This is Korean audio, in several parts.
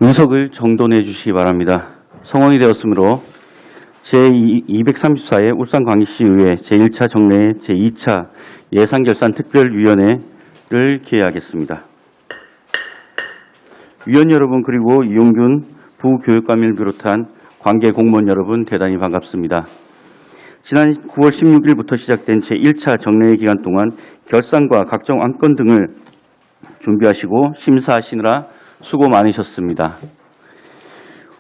의석을 정돈해 주시기 바랍니다. 성원이 되었으므로 제234회 울산광역시의회 제1차 정례 제2차 예산결산특별위원회를 개회하겠습니다. 위원 여러분 그리고 이용균 부교육감을 비롯한 관계 공무원 여러분 대단히 반갑습니다. 지난 9월 16일부터 시작된 제1차 정례 기간 동안 결산과 각종 안건 등을 준비하시고 심사하시느라 수고 많으셨습니다.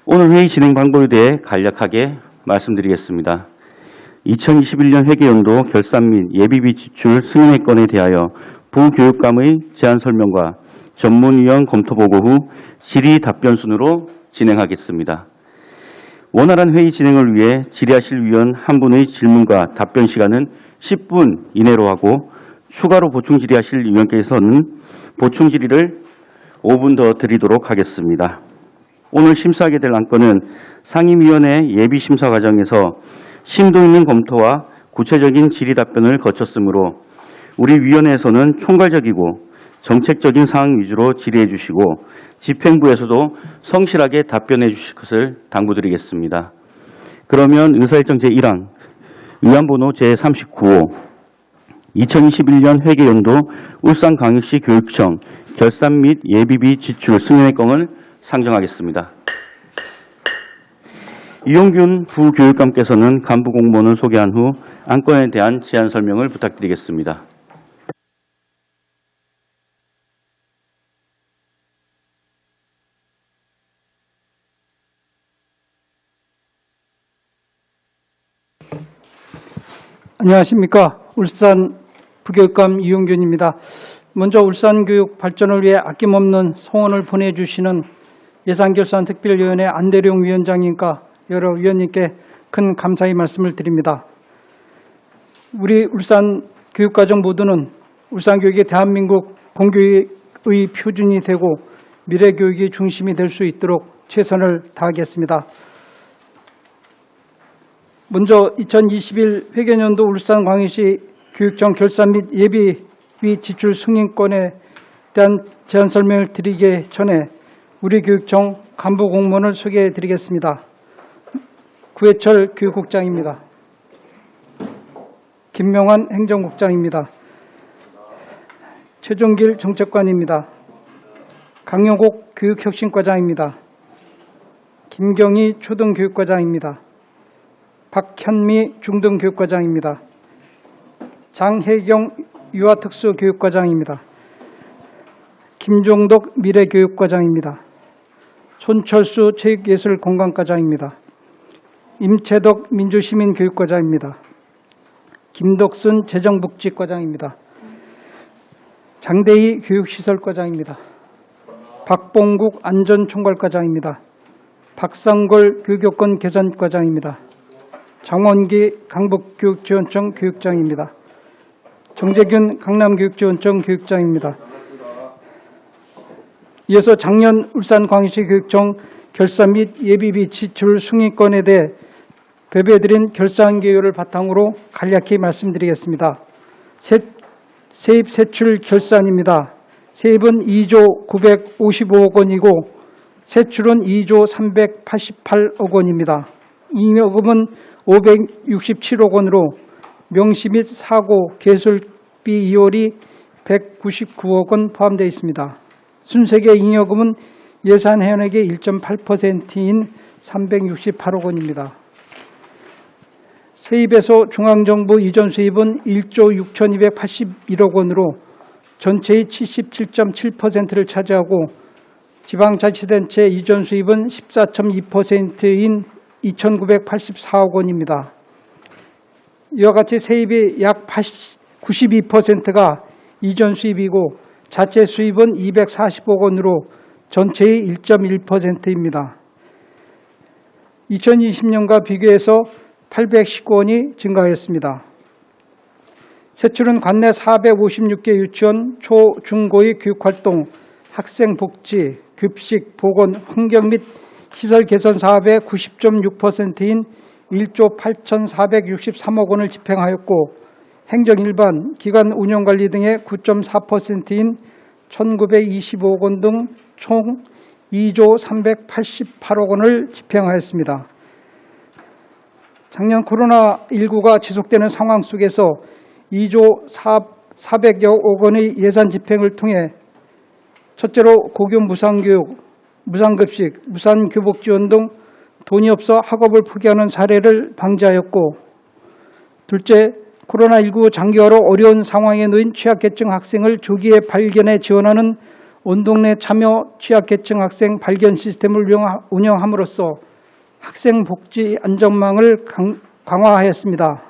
오늘 회의 진행 방법에 대해 간략하게 말씀드리겠습니다. 2021년 회계연도 결산 및 예비비 지출 승인의 건에 대하여 부교육감의 제안 설명과 전문위원 검토 보고 후 질의 답변 순으로 진행하겠습니다. 원활한 회의 진행을 위해 질의하실 위원 한 분의 질문과 답변 시간은 10분 이내로 하고 추가로 보충 질의하실 위원께서는 보충 질의를 5분 더 드리도록 하겠습니다. 오늘 심사하게 될 안건은 상임위원회 예비심사 과정에서 심도 있는 검토와 구체적인 질의 답변을 거쳤으므로 우리 위원회에서는 총괄적이고 정책적인 사항 위주로 질의해 주시고 집행부에서도 성실하게 답변해 주실 것을 당부드리겠습니다. 그러면 의사일정 제1항 의안번호 제39호 2021년 회계연도 울산광역시 교육청 결산 및 예비비 지출 승인의 건을 상정하겠습니다. 이용균 부교육감께서는 간부 공무원을 소개한 후 안건에 대한 제안 설명을 부탁드리겠습니다. 안녕하십니까. 울산 부교육감 이용균입니다. 먼저 울산교육 발전을 위해 아낌없는 성원을 보내주시는 예산결산특별위원회 안대룡 위원장님과 여러 위원님께 큰 감사의 말씀을 드립니다. 우리 울산 교육가정 모두는 울산교육이 대한민국 공교육의 표준이 되고 미래교육의 중심이 될 수 있도록 최선을 다하겠습니다. 먼저 2021 회계연도 울산광역시 교육청 결산 및 예비비 지출 승인권에 대한 제안 설명을 드리기 전에 우리 교육청 간부 공무원을 소개해 드리겠습니다. 구해철 교육국장입니다. 김명환 행정국장입니다. 최종길 정책관입니다. 강영옥 교육혁신과장입니다. 김경희 초등교육과장입니다. 박현미 중등교육과장입니다. 장혜경 유아특수교육과장입니다. 김종덕 미래교육과장입니다. 손철수 체육예술공간과장입니다. 임채덕 민주시민교육과장입니다. 김덕순 재정복지과장입니다. 장대희 교육시설과장입니다. 박봉국 안전총괄과장입니다. 박상골 교육여건 개선과장입니다. 장원기 강북교육지원청 교육장입니다. 정재균 강남교육지원청 교육장입니다. 이어서 작년 울산광역시 교육청 결산 및 예비비 지출 승인권에 대해 배부해드린 결산 개요를 바탕으로 간략히 말씀드리겠습니다. 세입 세출 결산입니다. 세입은 2조 955억 원이고 세출은 2조 388억 원입니다. 잉여금은 567억 원으로 명시 및 사고, 개술비 이월이 199억 원 포함되어 있습니다. 순세계 잉여금은 예산 현액의 1.8%인 368억 원입니다. 세입에서 중앙정부 이전 수입은 1조 6,281억 원으로 전체의 77.7%를 차지하고 지방자치단체 이전 수입은 14.2%인 2,984억 원입니다. 이와 같이 세입의 약 92%가 이전 수입이고 자체 수입은 240억 원으로 전체의 1.1%입니다. 2020년과 비교해서 819원이 증가했습니다. 세출은 관내 456개 유치원, 초, 중고의 교육활동, 학생복지, 급식, 보건, 환경 및 시설 개선 사업의 90.6%인 1조 8,463억 원을 집행하였고 행정 일반, 기관 운영관리 등의 9.4%인 1,925억 원 등 총 2조 388억 원을 집행하였습니다. 작년 코로나19가 지속되는 상황 속에서 2조 400여억 원의 예산 집행을 통해 첫째로 고교 무상교육, 무상급식, 무상교복 지원 등 돈이 없어 학업을 포기하는 사례를 방지하였고, 둘째, 코로나19 장기화로 어려운 상황에 놓인 취약계층 학생을 조기에 발견해 지원하는 온동네 참여 취약계층 학생 발견 시스템을 운영함으로써 학생 복지 안전망을 강화하였습니다.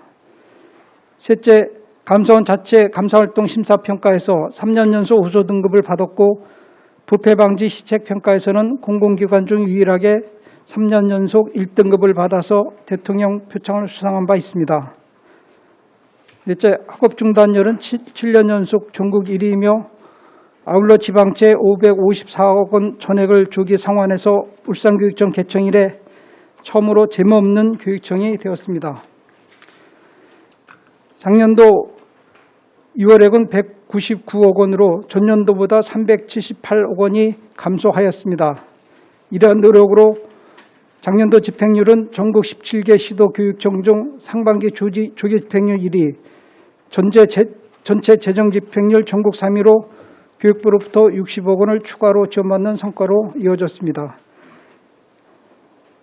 셋째, 감사원 자체 감사활동 심사평가에서 3년 연속 우수 등급을 받았고, 부패 방지 시책 평가에서는 공공기관 중 유일하게 3년 연속 1등급을 받아서 대통령 표창을 수상한 바 있습니다. 넷째, 학업 중단율은 7년 연속 전국 1위이며 아울러 지방채 554억 원 전액을 조기 상환해서 울산교육청 개청 이래 처음으로 재무없는 교육청이 되었습니다. 작년도 2월액은 199억 원으로 전년도보다 378억 원이 감소하였습니다. 이러한 노력으로 작년도 집행률은 전국 17개 시도 교육청 중 상반기 조기 집행률 1위, 전체 재정 집행률 전국 3위로 교육부로부터 60억 원을 추가로 지원받는 성과로 이어졌습니다.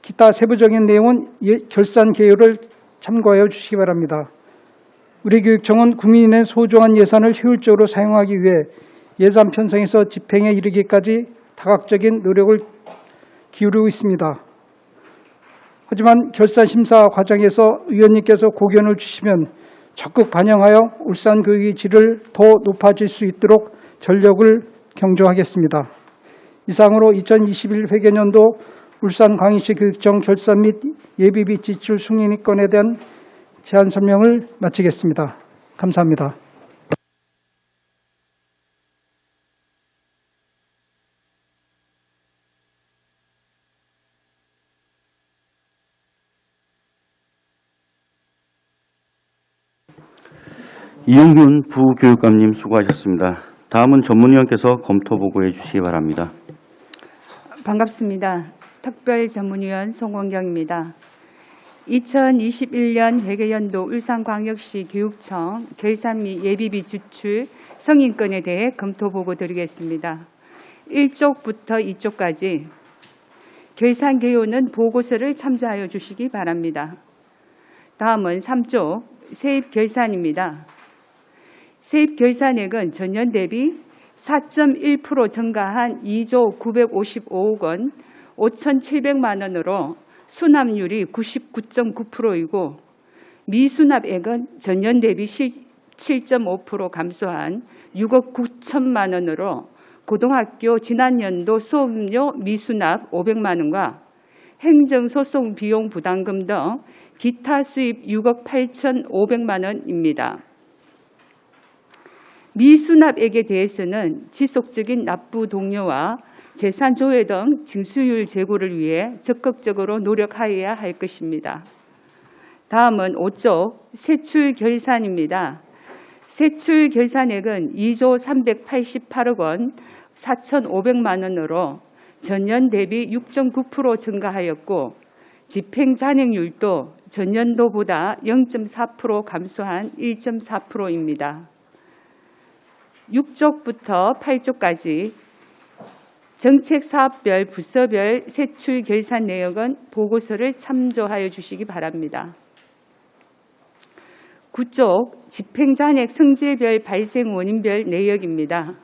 기타 세부적인 내용은 결산 개요를 참고하여 주시기 바랍니다. 우리 교육청은 국민의 소중한 예산을 효율적으로 사용하기 위해 예산 편성에서 집행에 이르기까지 다각적인 노력을 기울이고 있습니다. 하지만 결산 심사 과정에서 위원님께서 고견을 주시면 적극 반영하여 울산 교육의 질을 더 높아질 수 있도록 전력을 경주하겠습니다. 이상으로 2021 회계년도 울산광역시 교육청 결산 및 예비비 지출 승인의 건에 대한 제안 설명을 마치겠습니다. 감사합니다. 이용균 부교육감님 수고하셨습니다. 다음은 전문위원께서 검토 보고해 주시기 바랍니다. 반갑습니다. 특별전문위원 송원경입니다. 2021년 회계연도 울산광역시 교육청 결산 및 예비비 지출 승인건에 대해 검토 보고 드리겠습니다. 1쪽부터 2쪽까지 결산 개요는 보고서를 참조하여 주시기 바랍니다. 다음은 3쪽 세입 결산입니다. 세입 결산액은 전년 대비 4.1% 증가한 2조 955억 원 5,700만 원으로 수납률이 99.9%이고 미수납액은 전년 대비 7.5% 감소한 6억 9천만 원으로 고등학교 지난년도 수업료 미수납 500만 원과 행정소송 비용 부담금 등 기타 수입 6억 8,500만 원입니다. 미수납액에 대해서는 지속적인 납부 동료와 재산 조회 등 징수율 제고를 위해 적극적으로 노력하여야 할 것입니다. 다음은 5쪽 세출 결산입니다. 세출 결산액은 2조 388억 원 4,500만 원으로 전년 대비 6.9% 증가하였고 집행 잔액률도 전년도보다 0.4% 감소한 1.4%입니다. 6쪽부터 8쪽까지 정책 사업별 부서별 세출 결산 내역은 보고서를 참조하여 주시기 바랍니다. 9쪽 집행잔액 성질별 발생 원인별 내역입니다.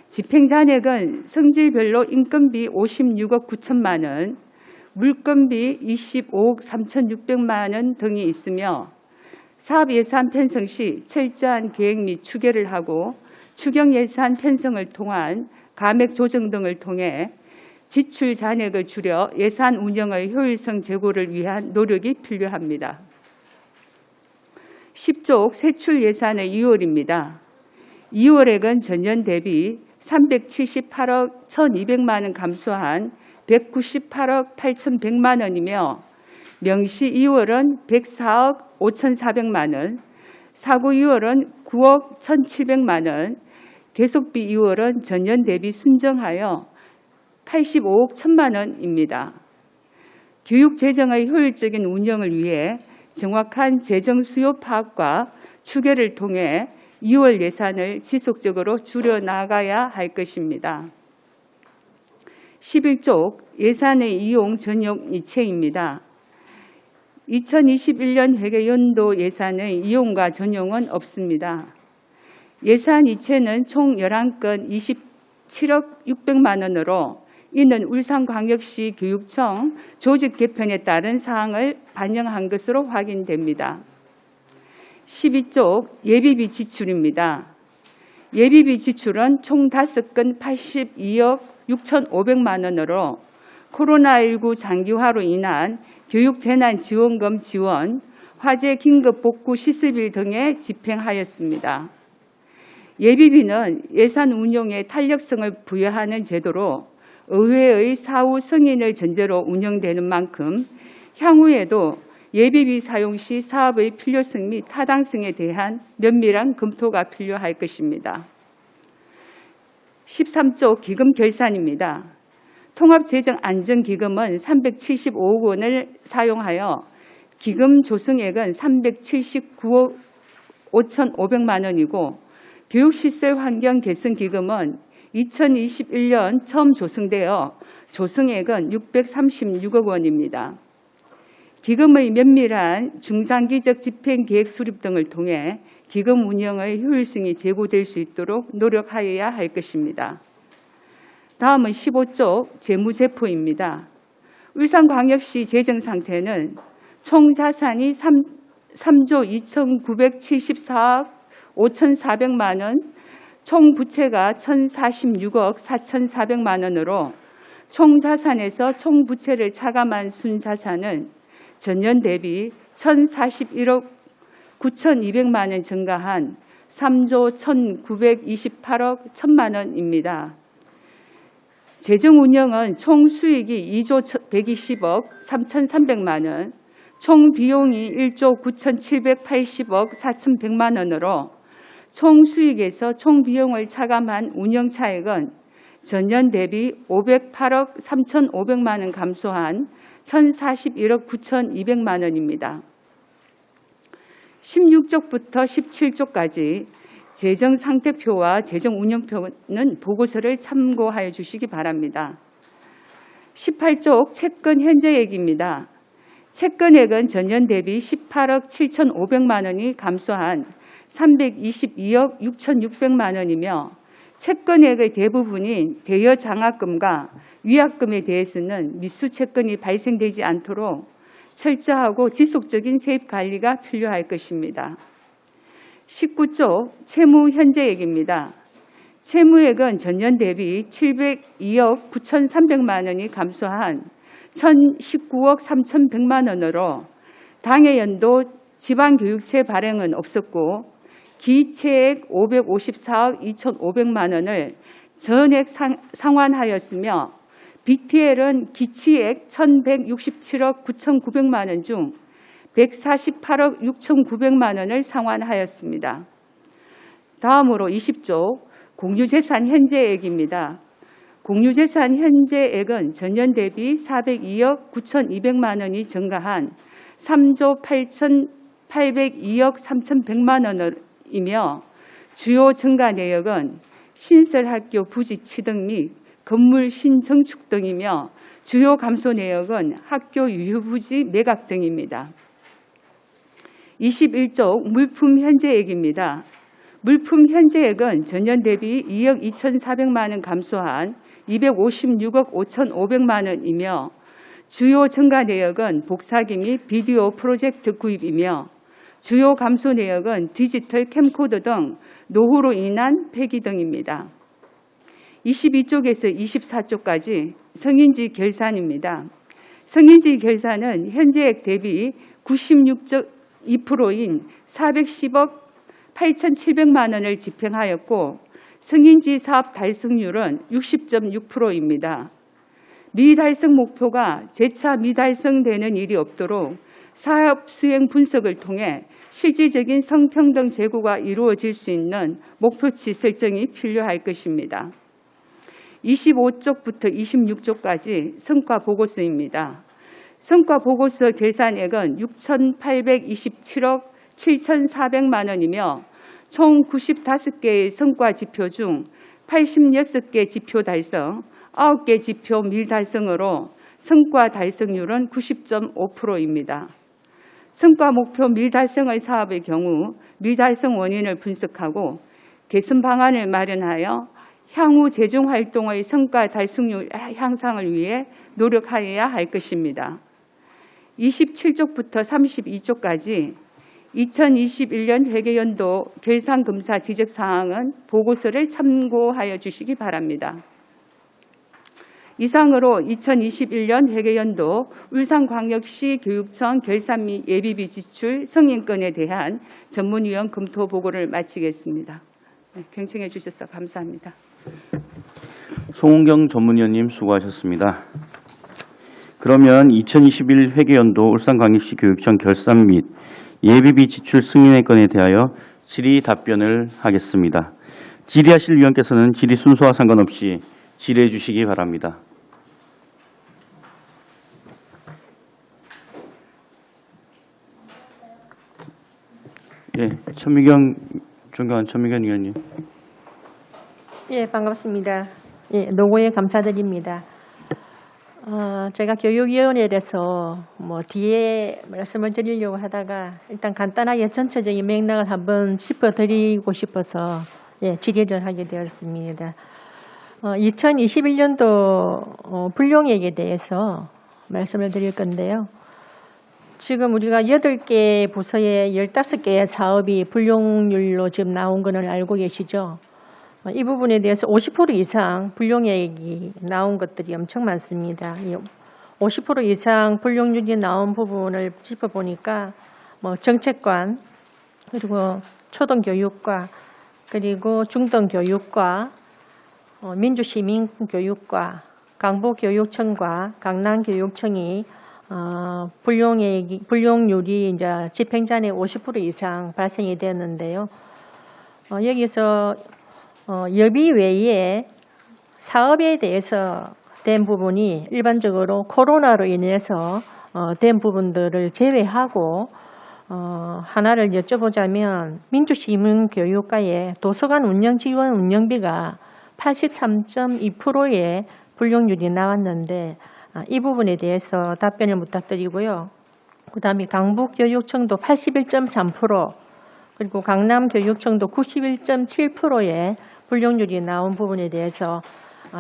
집행잔액은 성질별로 인건비 56억 9천만 원, 물건비 25억 3,600만 원 등이 있으며 사업예산 편성 시 철저한 계획 및 추계를 하고 추경예산 편성을 통한 감액 조정 등을 통해 지출 잔액을 줄여 예산 운영의 효율성 제고를 위한 노력이 필요합니다. 10쪽 세출 예산의 2월입니다. 2월액은 전년 대비 378억 1,200만 원 감소한 198억 8,100만 원이며 명시 2월은 104억 5,400만 원, 사고 2월은 9억 1,700만 원, 계속비 2월은 전년 대비 순정하여 85억 1천만 원입니다. 교육 재정의 효율적인 운영을 위해 정확한 재정 수요 파악과 추계를 통해 2월 예산을 지속적으로 줄여나가야 할 것입니다. 11쪽 예산의 이용 전용 이체입니다. 2021년 회계연도 예산의 이용과 전용은 없습니다. 예산 이체는 총 11건 27억 600만 원으로 이는 울산광역시 교육청 조직 개편에 따른 사항을 반영한 것으로 확인됩니다. 12쪽 예비비 지출입니다. 예비비 지출은 총 5건 82억 6,500만 원으로 코로나19 장기화로 인한 교육재난지원금 지원, 화재 긴급복구 시습일 등에 집행하였습니다. 예비비는 예산 운용에 탄력성을 부여하는 제도로 의회의 사후 승인을 전제로 운영되는 만큼 향후에도 예비비 사용 시 사업의 필요성 및 타당성에 대한 면밀한 검토가 필요할 것입니다. 13조 기금 결산입니다. 통합재정안정기금은 375억 원을 사용하여 기금 조성액은 379억 5,500만 원이고 교육시설 환경 개선 기금은 2021년 처음 조성되어 조성액은 636억 원입니다. 기금의 면밀한 중장기적 집행계획 수립 등을 통해 기금 운영의 효율성이 제고될 수 있도록 노력하여야 할 것입니다. 다음은 15조 재무제표입니다. 울산광역시 재정 상태는 총 자산이 3조 2,974억 5,400만 원, 총 부채가 1,046억 4,400만 원으로 총 자산에서 총 부채를 차감한 순자산은 전년 대비 1,041억 9,200만 원 증가한 3조 1,928억 1천만 원입니다. 재정 운영은 총 수익이 2조 120억 3,300만 원, 총 비용이 1조 9,780억 4,100만 원으로 총 수익에서 총 비용을 차감한 운영 차액은 전년 대비 508억 3,500만 원 감소한 1,041억 9,200만 원입니다. 16쪽부터 17쪽까지 재정 상태표와 재정 운영표는 보고서를 참고하여 주시기 바랍니다. 18쪽 채권 현재액입니다. 채권액은 전년 대비 18억 7,500만 원이 감소한 322억 6,600만 원이며 채권액의 대부분인 대여 장학금과 위약금에 대해서는 미수 채권이 발생되지 않도록 철저하고 지속적인 세입 관리가 필요할 것입니다. 19조 채무 현재액입니다. 채무액은 전년 대비 702억 9,300만 원이 감소한 1,019억 3,100만 원으로 당해 연도 지방교육체 발행은 없었고 기체액 554억 2,500만 원을 전액 상환하였으며 BTL은 기치액 1,167억 9,900만 원 중 148억 6,900만 원을 상환하였습니다. 다음으로 20조 공유재산 현재액입니다. 공유재산 현재액은 전년 대비 402억 9,200만 원이 증가한 3조 8,802억 3,100만 원이며 주요 증가 내역은 신설학교 부지 취득 및 건물 신정축 등이며 주요 감소 내역은 학교 유휴부지 매각 등입니다. 21조 물품 현재액입니다. 물품 현재액은 전년 대비 2억 2,400만 원 감소한 256억 5,500만 원이며 주요 증가 내역은 복사기 및 비디오 프로젝트 구입이며 주요 감소 내역은 디지털 캠코더 등 노후로 인한 폐기 등입니다. 22쪽에서 24쪽까지 성인지 결산입니다. 성인지 결산은 현재액 대비 96.2%인 410억 8,700만 원을 집행하였고 성인지 사업 달성률은 60.6%입니다. 미달성 목표가 재차 미달성되는 일이 없도록 사업 수행 분석을 통해 실질적인 성평등 제고가 이루어질 수 있는 목표치 설정이 필요할 것입니다. 25쪽부터 26쪽까지 성과 보고서입니다. 성과 보고서 결산액은 6,827억 7,400만 원이며 총 95개의 성과 지표 중 86개 지표 달성, 9개 지표 밀달성으로 성과 달성률은 90.5%입니다. 성과 목표 밀달성의 사업의 경우 밀달성 원인을 분석하고 개선 방안을 마련하여 향후 재정 활동의 성과 달성률 향상을 위해 노력하여야 할 것입니다. 27쪽부터 32쪽까지 2021년 회계연도 결산검사 지적사항은 보고서를 참고하여 주시기 바랍니다. 이상으로 2021년 회계연도 울산광역시 교육청 결산 및 예비비 지출 승인건에 대한 전문위원 검토 보고를 마치겠습니다. 네, 경청해 주셔서 감사합니다. 송은경 전문위원님 수고하셨습니다. 그러면 2021 회계연도 울산광역시 교육청 결산 및 예비비 지출 승인의 건에 대하여 질의 답변을 하겠습니다. 질의하실 위원께서는 질의 순서와 상관없이 질의해 주시기 바랍니다. 예, 존경한 천미경 의원님. 예, 반갑습니다. 예, 노고에 감사드립니다. 제가 교육위원회에서 뒤에 말씀을 드리려고 하다가 일단 간단하게 전체적인 맥락을 한번 짚어드리고 싶어서 질의를 하게 되었습니다. 2021년도 불용액에 대해서 말씀을 드릴 건데요. 지금 우리가 8개 부서에 15개의 사업이 불용률로 지금 나온 것을 알고 계시죠? 이 부분에 대해서 50% 이상 불용액이 나온 것들이 엄청 많습니다. 50% 이상 불용률이 나온 부분을 짚어보니까 정책관, 그리고 초등교육과, 그리고 중등교육과, 민주시민교육과, 강북교육청과 강남교육청이 불용률이 이제 집행잔액 50% 이상 발생이 되었는데요. 여기서 여비 외에 사업에 대해서 된 부분이 일반적으로 코로나로 인해서 된 부분들을 제외하고 하나를 여쭤보자면 민주시민교육과의 도서관 운영지원 운영비가 83.2%의 불용률이 나왔는데 이 부분에 대해서 답변을 부탁드리고요. 그다음에 강북교육청도 81.3%, 그리고 강남교육청도 91.7%의 불용률이 나온 부분에 대해서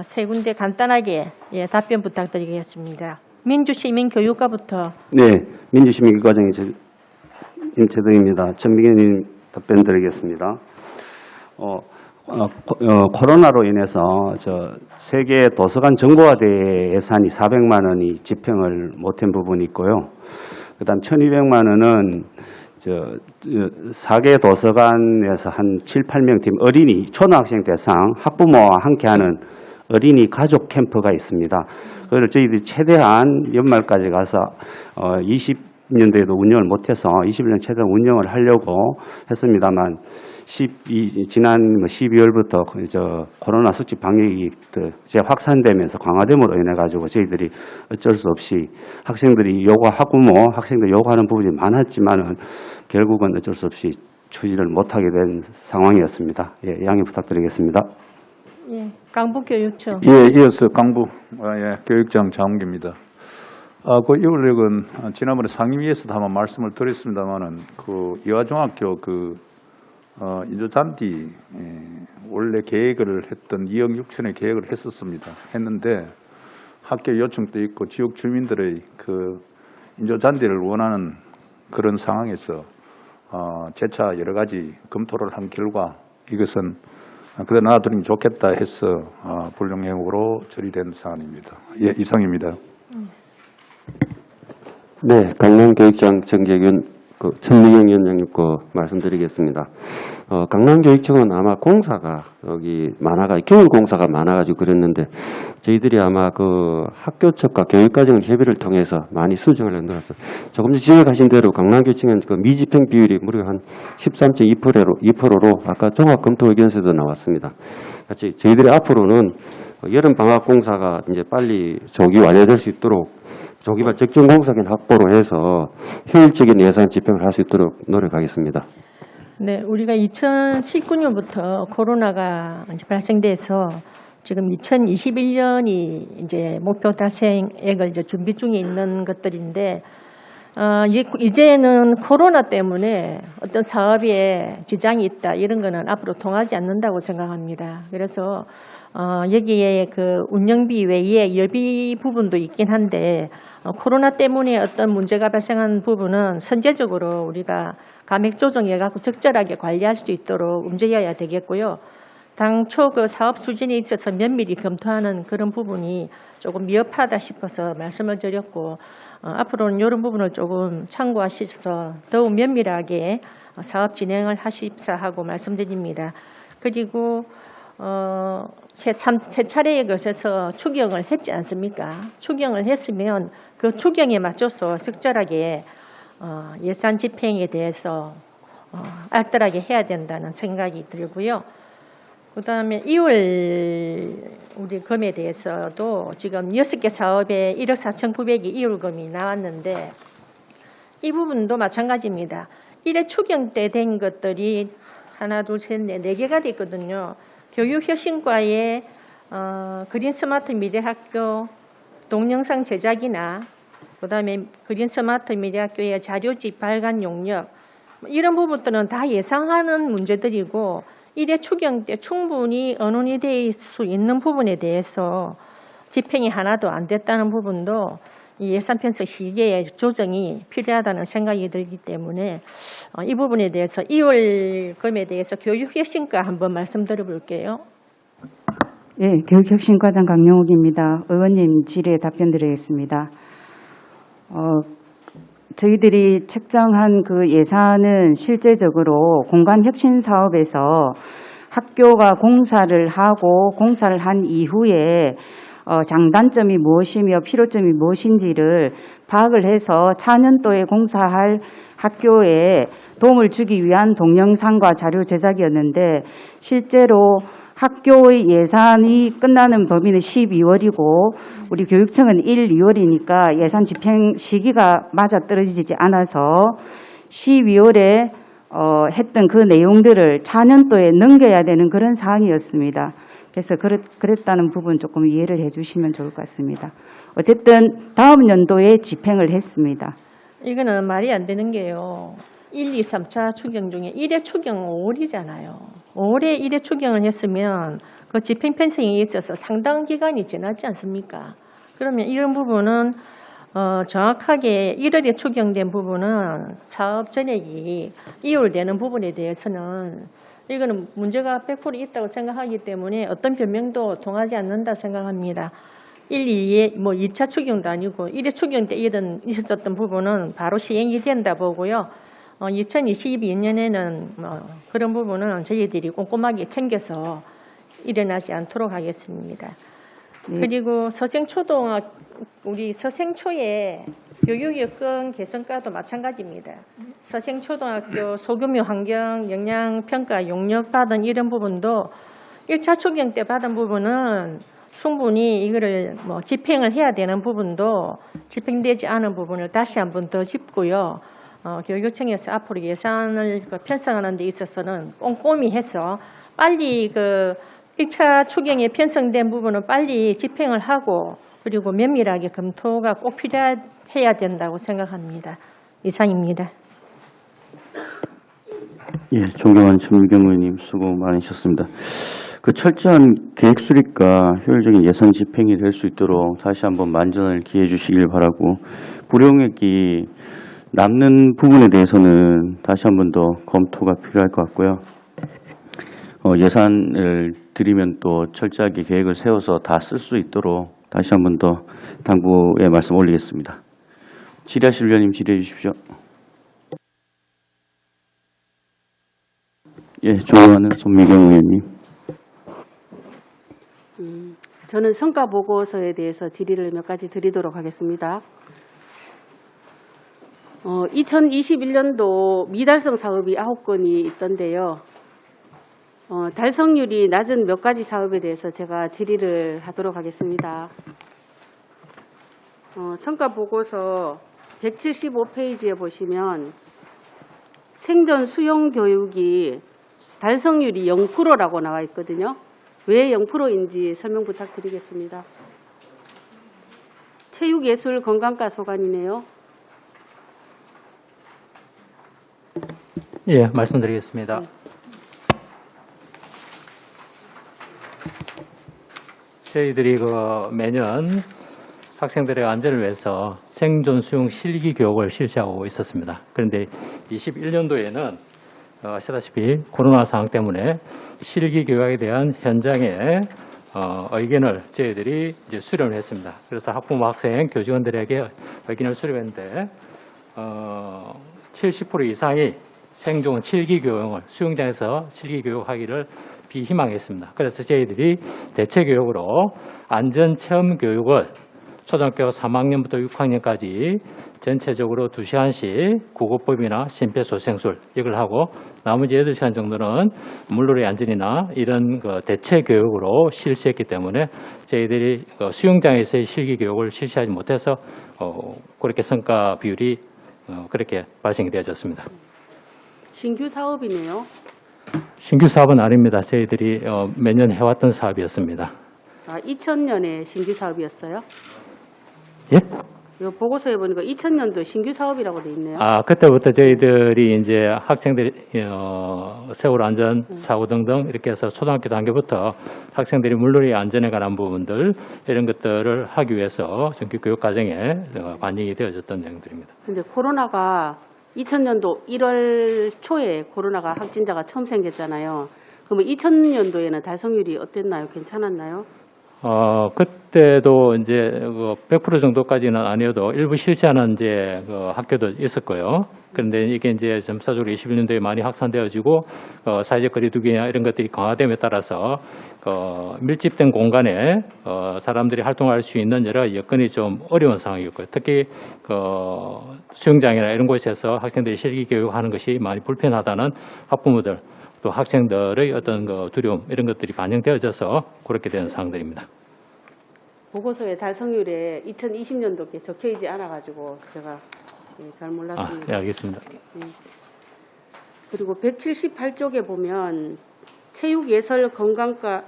세 군데 간단하게 답변 부탁드리겠습니다. 민주시민교육과부터. 네, 민주시민교육과장님 임채덕입니다. 전미경님 답변 드리겠습니다. 코로나로 인해서 세계 도서관 정보화대 예산이 400만 원이 집행을 못한 부분이 있고요. 그다음 1,200만 원은 4개 도서관에서 한 7, 8명 팀 어린이 초등학생 대상 학부모와 함께하는 어린이 가족 캠프가 있습니다. 그걸 저희들이 최대한 연말까지 가서 20년도에도 운영을 못해서 21년 최대한 운영을 하려고 했습니다만 지난 12월부터 코로나 수치 방역이 확산되면서 강화됨으로 인해 가지고 저희들이 어쩔 수 없이 학생들이 학부모 학생들 요구하는 부분이 많았지만은 결국은 어쩔 수 없이 추진을 못하게 된 상황이었습니다. 예, 양해 부탁드리겠습니다. 예, 강북교육청. 예, 이어서 강북 교육장 장훈기입니다. 그 이월력은 지난번에 상임위에서도 한번 말씀을 드렸습니다만은 그 여아중학교 인조잔디 원래 계획을 했던 2억 6천의 계획을 했는데 학교 요청도 있고 지역 주민들의 그 인조잔디를 원하는 그런 상황에서 재차 여러 가지 검토를 한 결과 이것은 그대로 놔두는 게 좋겠다 해서 불용행으로 처리된 사안입니다. 예, 이상입니다. 네, 강남교육청 정재균 천미경 위원장님 거 말씀드리겠습니다. 강남교육청은 아마 공사가 여기 겨울 공사가 많아가지고 그랬는데 저희들이 아마 학교 측과 교육과정 협의를 통해서 많이 수정을 해놓아서 조금 전 지적하신 대로 강남교육청은 미집행 비율이 무려 한 13.2%로 아까 종합검토 의견서도 나왔습니다. 같이 저희들이 앞으로는 여름 방학 공사가 이제 빨리 조기 완료될 수 있도록 조기반 적정 공사긴 확보로 해서 효율적인 예산 집행을 할 수 있도록 노력하겠습니다. 네, 우리가 2019년부터 코로나가 이제 발생돼서 지금 2021년이 이제 목표 달성액을 이제 준비 중에 있는 것들인데, 이제는 코로나 때문에 어떤 사업에 지장이 있다 이런 거는 앞으로 통하지 않는다고 생각합니다. 그래서 여기에 그 운영비 외에 예비 부분도 있긴 한데 코로나 때문에 어떤 문제가 발생한 부분은 선제적으로 우리가 감액 조정해갖고 적절하게 관리할 수 있도록 움직여야 되겠고요. 당초 그 사업 추진에 있어서 면밀히 검토하는 그런 부분이 조금 미흡하다 싶어서 말씀을 드렸고, 앞으로는 이런 부분을 조금 참고하셔서 더욱 면밀하게 사업 진행을 하십사 하고 말씀드립니다. 그리고 세 차례에 걸쳐서 추경을 했지 않습니까? 추경을 했으면 그 추경에 맞춰서 적절하게 예산 집행에 대해서 알뜰하게 해야 된다는 생각이 들고요. 그다음에 2월 우리 금에 대해서도 지금 6개 사업에 1억 4,900이 2월금이 나왔는데 이 부분도 마찬가지입니다. 1회 추경 때 된 것들이 하나, 둘, 셋, 넷, 4개가 됐거든요. 교육혁신과의 그린 스마트 미래학교 동영상 제작이나 그다음에 그린 스마트 미래학교의 자료집 발간 용역 이런 부분들은 다 예상하는 문제들이고 1회 추경 때 충분히 언론이 될 수 있는 부분에 대해서 집행이 하나도 안 됐다는 부분도 이 예산 편성 시기의 조정이 필요하다는 생각이 들기 때문에 이 부분에 대해서 2월금에 대해서 교육혁신과 한번 말씀드려 볼게요. 네, 교육혁신과장 강영욱입니다. 의원님 질의에 답변 드리겠습니다. 저희들이 책정한 그 예산은 실제적으로 공간혁신 사업에서 학교가 공사를 하고 공사를 한 이후에 장단점이 무엇이며 필요점이 무엇인지를 파악을 해서 차년도에 공사할 학교에 도움을 주기 위한 동영상과 자료 제작이었는데 실제로 학교의 예산이 끝나는 범위는 12월이고 우리 교육청은 1, 2월이니까 예산 집행 시기가 맞아떨어지지 않아서 12월에 했던 그 내용들을 차년도에 넘겨야 되는 그런 사항이었습니다. 그래서 그랬다는 부분 조금 이해를 해 주시면 좋을 것 같습니다. 어쨌든 다음 연도에 집행을 했습니다. 이거는 말이 안 되는 게요. 1, 2, 3차 추경 중에 1회 추경 5월이잖아요. 5월에 1회 추경을 했으면 그 집행 편성에 있어서 상당한 기간이 지났지 않습니까? 그러면 이런 부분은 정확하게 1월에 추경된 부분은 사업 전액이 2월 되는 부분에 대해서는 이거는 문제가 100% 있다고 생각하기 때문에 어떤 변명도 통하지 않는다 생각합니다. 1, 2에 2차 추경도 아니고 1회 추경 때 있었던 부분은 바로 시행이 된다 보고요. 2022년에는 그런 부분은 저희들이 꼼꼼하게 챙겨서 일어나지 않도록 하겠습니다. 그리고 서생초등학 우리 서생초의 교육여건 개선과도 마찬가지입니다. 서생초등학교 소규모 환경 영양평가 용역 받은 이런 부분도 1차 추경 때 받은 부분은 충분히 이거를 집행을 해야 되는 부분도 집행되지 않은 부분을 다시 한번 더 짚고요. 교육청에서 앞으로 예산을 편성하는 데 있어서는 꼼꼼히 해서 빨리 그 1차 추경에 편성된 부분은 빨리 집행을 하고 그리고 면밀하게 검토가 꼭 필요해야 된다고 생각합니다. 이상입니다. 예, 존경하는陈물경 의원님 수고 많으셨습니다. 그 철저한 계획 수립과 효율적인 예산 집행이 될 수 있도록 다시 한번 만전을 기해 주시길 바라고 불용액이 남는 부분에 대해서는 다시 한번 더 검토가 필요할 것 같고요. 예산을 드리면 또 철저하게 계획을 세워서 다 쓸 수 있도록 다시 한번 더 당부의 말씀 올리겠습니다. 질의하실 위원님 질의해 주십시오. 예, 존경하는 손미경 의원님. 저는 성과 보고서에 대해서 질의를 몇 가지 드리도록 하겠습니다. 2021년도 미달성 사업이 9건이 있던데요. 달성률이 낮은 몇 가지 사업에 대해서 제가 질의를 하도록 하겠습니다. 성과보고서 175페이지에 보시면 생존 수용 교육이 달성률이 0%라고 나와 있거든요. 왜 0%인지 설명 부탁드리겠습니다. 체육예술건강과 소관이네요. 예, 말씀드리겠습니다. 저희들이 매년 학생들의 안전을 위해서 생존 수용 실기 교육을 실시하고 있었습니다. 그런데 21년도에는 아시다시피 코로나 상황 때문에 실기 교육에 대한 현장의 의견을 저희들이 이제 수렴을 했습니다. 그래서 학부모, 학생, 교직원들에게 의견을 수렴했는데 70% 이상이 생존 실기 교육을 수영장에서 실기 교육하기를 비희망했습니다. 그래서 저희들이 대체 교육으로 안전 체험 교육을 초등학교 3학년부터 6학년까지 전체적으로 2시간씩 국어법이나 심폐소생술 이걸 하고 나머지 8시간 정도는 물놀이 안전이나 이런 대체 교육으로 실시했기 때문에 저희들이 수영장에서의 실기 교육을 실시하지 못해서 그렇게 성과 비율이 그렇게 발생이 되어졌습니다. 신규 사업이네요. 신규 사업은 아닙니다. 저희들이 매년 해왔던 사업이었습니다. 2000년에 신규 사업이었어요? 예? 이 보고서에 보니까 2000년도 신규 사업이라고 돼 있네요. 그때부터 저희들이 이제 학생들이 세월 안전 사고 등등 이렇게 해서 초등학교 단계부터 학생들이 물놀이 안전에 관한 부분들 이런 것들을 하기 위해서 정규 교육 과정에 반영이 되어졌던 내용들입니다. 근데 코로나가 2000년도 1월 초에 코로나가 확진자가 처음 생겼잖아요. 그러면 2000년도에는 달성률이 어땠나요? 괜찮았나요? 그때도 이제 100% 정도까지는 아니어도 일부 실시하는 이제 학교도 있었고요. 그런데 이게 이제 점차적으로 21년도에 많이 확산되어지고 사회적 거리두기나 이런 것들이 강화됨에 따라서 밀집된 공간에 사람들이 활동할 수 있는 여러 여건이 좀 어려운 상황이었고요. 특히 수영장이나 이런 곳에서 학생들이 실기 교육하는 것이 많이 불편하다는 학부모들 또 학생들의 어떤 두려움 이런 것들이 반영되어져서 그렇게 된 상황들입니다. 보고서에 달성률에 2020년도에 적혀있지 않아가지고 제가 잘 몰랐습니다. 네, 알겠습니다. 그리고 178쪽에 보면 체육예술건강과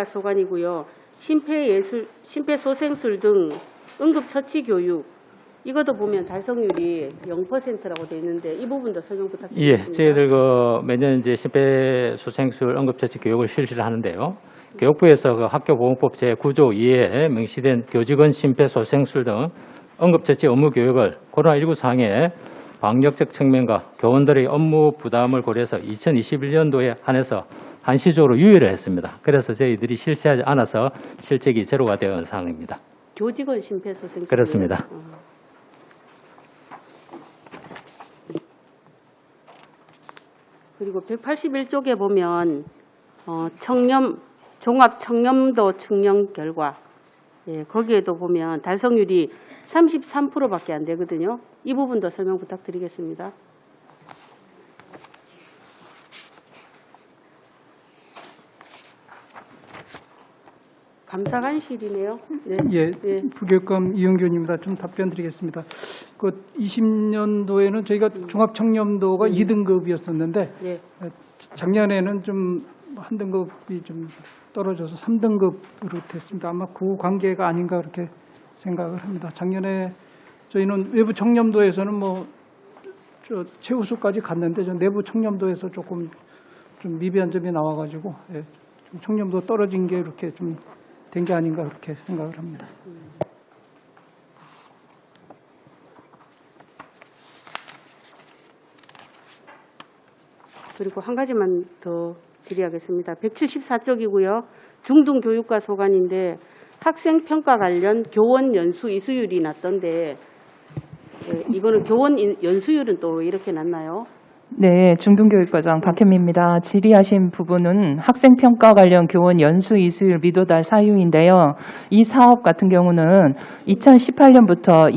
소관이고요. 심폐소생술 등 응급처치교육 이것도 보면 달성률이 0%라고 되어 있는데 이 부분도 설명 부탁드리겠습니다. 예, 저희들 매년 이제 심폐소생술 응급처치 교육을 실시를 하는데요. 교육부에서 학교보건법 제9조 2에 명시된 교직원 심폐소생술 등 응급처치 업무 교육을 코로나19 상황에 방역적 측면과 교원들의 업무 부담을 고려해서 2021년도에 한해서 한시적으로 유예를 했습니다. 그래서 저희들이 실시하지 않아서 실적이 제로가 되어 있는 상황입니다. 교직원 심폐소생술 그렇습니다. 그리고 181쪽에 보면 종합 청렴도 측정 결과 거기에도 보면 달성률이 33%밖에 안 되거든요. 이 부분도 설명 부탁드리겠습니다. 감사관실이네요. 네. 예, 네. 부교육감 이영균입니다. 좀 답변 드리겠습니다. 2020년도에는 저희가 종합청렴도가 2등급이었었는데 네. 작년에는 좀 한 등급이 좀 떨어져서 3등급으로 됐습니다. 아마 그 관계가 아닌가 그렇게 생각을 합니다. 작년에 저희는 외부 청렴도에서는 최우수까지 갔는데 내부 청렴도에서 조금 좀 미비한 점이 나와가지고 좀 청렴도 떨어진 게 이렇게 좀 된 게 아닌가 그렇게 생각을 합니다. 그리고 한 가지만 더 질의하겠습니다. 174쪽이고요. 중등교육과 소관인데 학생평가 관련 교원 연수 이수율이 낮던데 이거는 교원 연수율은 또 왜 이렇게 낮나요? 네, 중등교육과장 박현미입니다. 질의하신 부분은 학생평가 관련 교원 연수 이수율 미도달 사유인데요. 이 사업 같은 경우는 2018년부터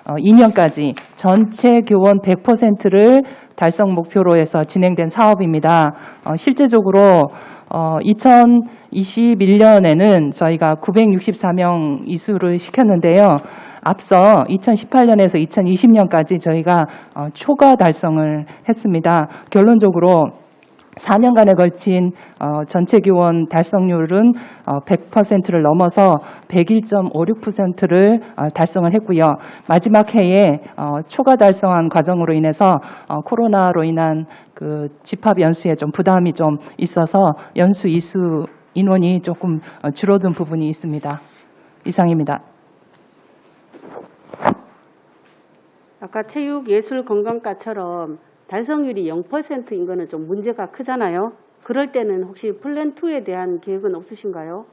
2022년까지 전체 교원 100%를 달성 목표로 해서 진행된 사업입니다. 실제적으로 2021년에는 저희가 964명 이수를 시켰는데요. 앞서 2018년에서 2020년까지 저희가 초과 달성을 했습니다. 결론적으로 4년간에 걸친 전체 교원 달성률은 100%를 넘어서 101.56%를 달성을 했고요. 마지막 해에 초과 달성한 과정으로 인해서 코로나로 인한 그 집합 연수에 좀 부담이 좀 있어서 연수 이수 인원이 조금 줄어든 부분이 있습니다. 이상입니다. 아까 체육예술건강과처럼 달성률이 0%인 거는 좀 문제가 크잖아요. 그럴 때는 혹시 플랜 2에 대한 계획은 없으신가요?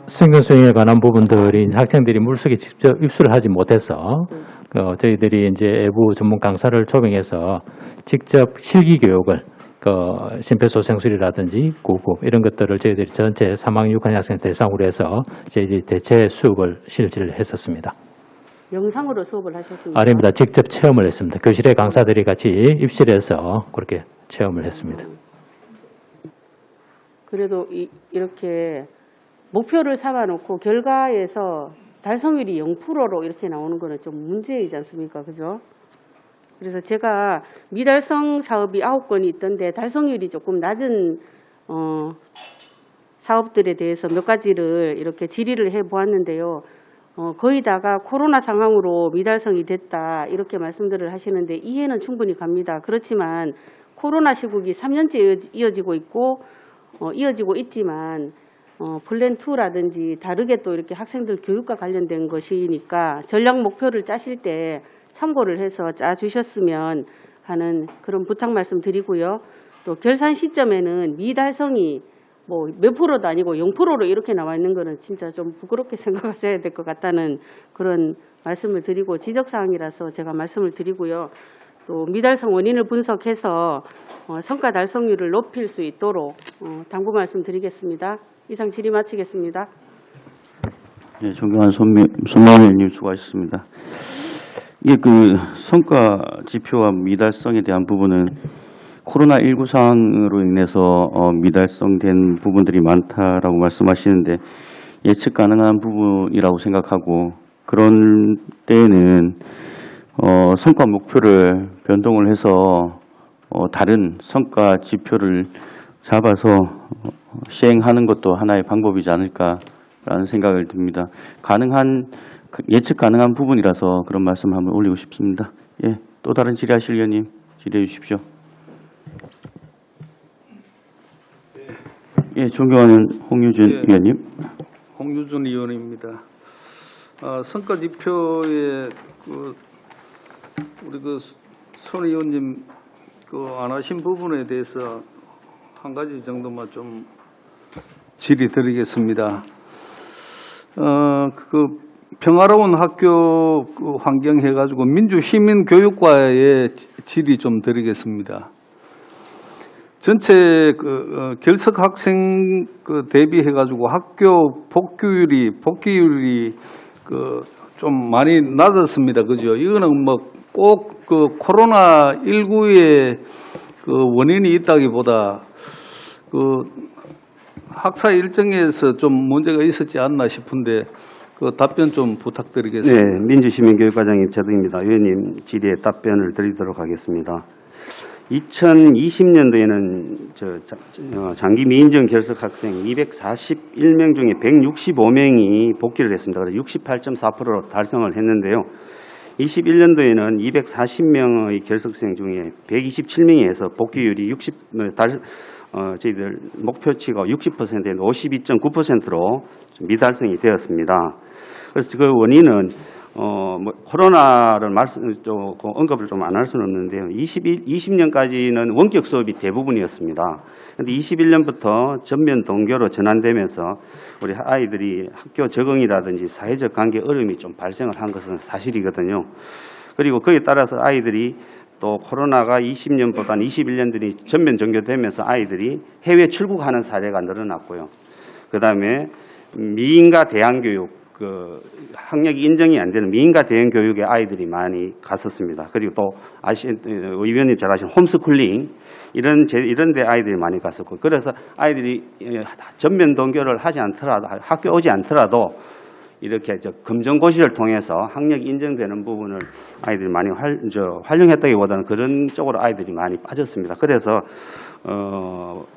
성경 수행에 관한 부분들이 학생들이 물속에 직접 입수를 하지 못해서 저희들이 이제 외부 전문 강사를 초빙해서 직접 실기 교육을 심폐소생술이라든지 구급 이런 것들을 저희들이 전체 3학 6학년 학생 대상으로 해서 이제 대체 수업을 실시를 했었습니다. 영상으로 수업을 하셨습니까? 아닙니다. 직접 체험을 했습니다. 교실에 강사들이 같이 입실해서 그렇게 체험을 했습니다. 그래도 이렇게 목표를 삼아놓고 결과에서 달성률이 0%로 이렇게 나오는 거는 좀 문제이지 않습니까? 그죠? 그래서 제가 미달성 사업이 9건이 있던데 달성률이 조금 낮은 사업들에 대해서 몇 가지를 이렇게 질의를 해보았는데요. 거의 다가 코로나 상황으로 미달성이 됐다 이렇게 말씀들을 하시는데 이해는 충분히 갑니다. 그렇지만 코로나 시국이 3년째 이어지고 있지만 플랜 2라든지 다르게 또 이렇게 학생들 교육과 관련된 것이니까 전략 목표를 짜실 때 참고를 해서 짜주셨으면 하는 그런 부탁 말씀 드리고요. 또 결산 시점에는 미달성이 뭐 몇 프로도 아니고 0%로 이렇게 나와 있는 거는 진짜 좀 부끄럽게 생각하셔야 될 것 같다는 그런 말씀을 드리고 지적사항이라서 제가 말씀을 드리고요. 또 미달성 원인을 분석해서 성과 달성률을 높일 수 있도록 당부 말씀 드리겠습니다. 이상 질의 마치겠습니다. 네, 존경하는 손명일님 수고하셨습니다. 이게 그 성과 지표와 미달성에 대한 부분은 코로나19 상황으로 인해서 미달성된 부분들이 많다라고 말씀하시는데 예측 가능한 부분이라고 생각하고 그런 때에는 성과 목표를 변동을 해서 다른 성과 지표를 잡아서 시행하는 것도 하나의 방법이지 않을까라는 생각을 듭니다. 예측 가능한 부분이라서 그런 말씀 한번 올리고 싶습니다. 예, 또 다른 질의하실 의원님 질의해 주십시오. 예, 존경하는 홍유준 의원님. 홍유준 의원입니다. 성과 지표에 우리 손 의원님 안 하신 부분에 대해서 한 가지 정도만 좀 질의드리겠습니다. 평화로운 학교 환경 해가지고 민주시민교육과의 질의 좀 드리겠습니다. 전체 결석 학생 대비해가지고 학교 복귀율이 좀 많이 낮았습니다. 그죠? 이거는 뭐 꼭 코로나 19의 원인이 있다기보다 학사 일정에서 좀 문제가 있었지 않나 싶은데 답변 좀 부탁드리겠습니다. 네, 민주시민교육과장 임채동입니다. 의원님 질의에 답변을 드리도록 하겠습니다. 2020년도에는 장기 미인정 결석 학생 241명 중에 165명이 복귀를 했습니다. 그래서 68.4%로 달성을 했는데요. 21년도에는 240명의 결석생 중에 127명이 해서 복귀율이 저희들 목표치가 60%인데 52.9%로 미달성이 되었습니다. 그래서 그 원인은 코로나를 언급을 좀 안 할 수는 없는데요. 20년까지는 원격 수업이 대부분이었습니다. 그런데 21년부터 전면 동교로 전환되면서 우리 아이들이 학교 적응이라든지 사회적 관계 어려움이 좀 발생을 한 것은 사실이거든요. 그리고 거기에 따라서 아이들이 또 코로나가 20년보다는 21년들이 전면 종료되면서 아이들이 해외 출국하는 사례가 늘어났고요. 그다음에 미인가 대안교육, 학력이 인정이 안 되는 미인가 대안교육에 아이들이 많이 갔었습니다. 그리고 또 의원님 잘 아시는 홈스쿨링 이런 데 아이들이 많이 갔었고, 그래서 아이들이 전면 동교를 하지 않더라도, 학교 오지 않더라도 이렇게 검정고시를 통해서 학력이 인정되는 부분을 아이들이 많이 활용했다기보다는 그런 쪽으로 아이들이 많이 빠졌습니다. 그래서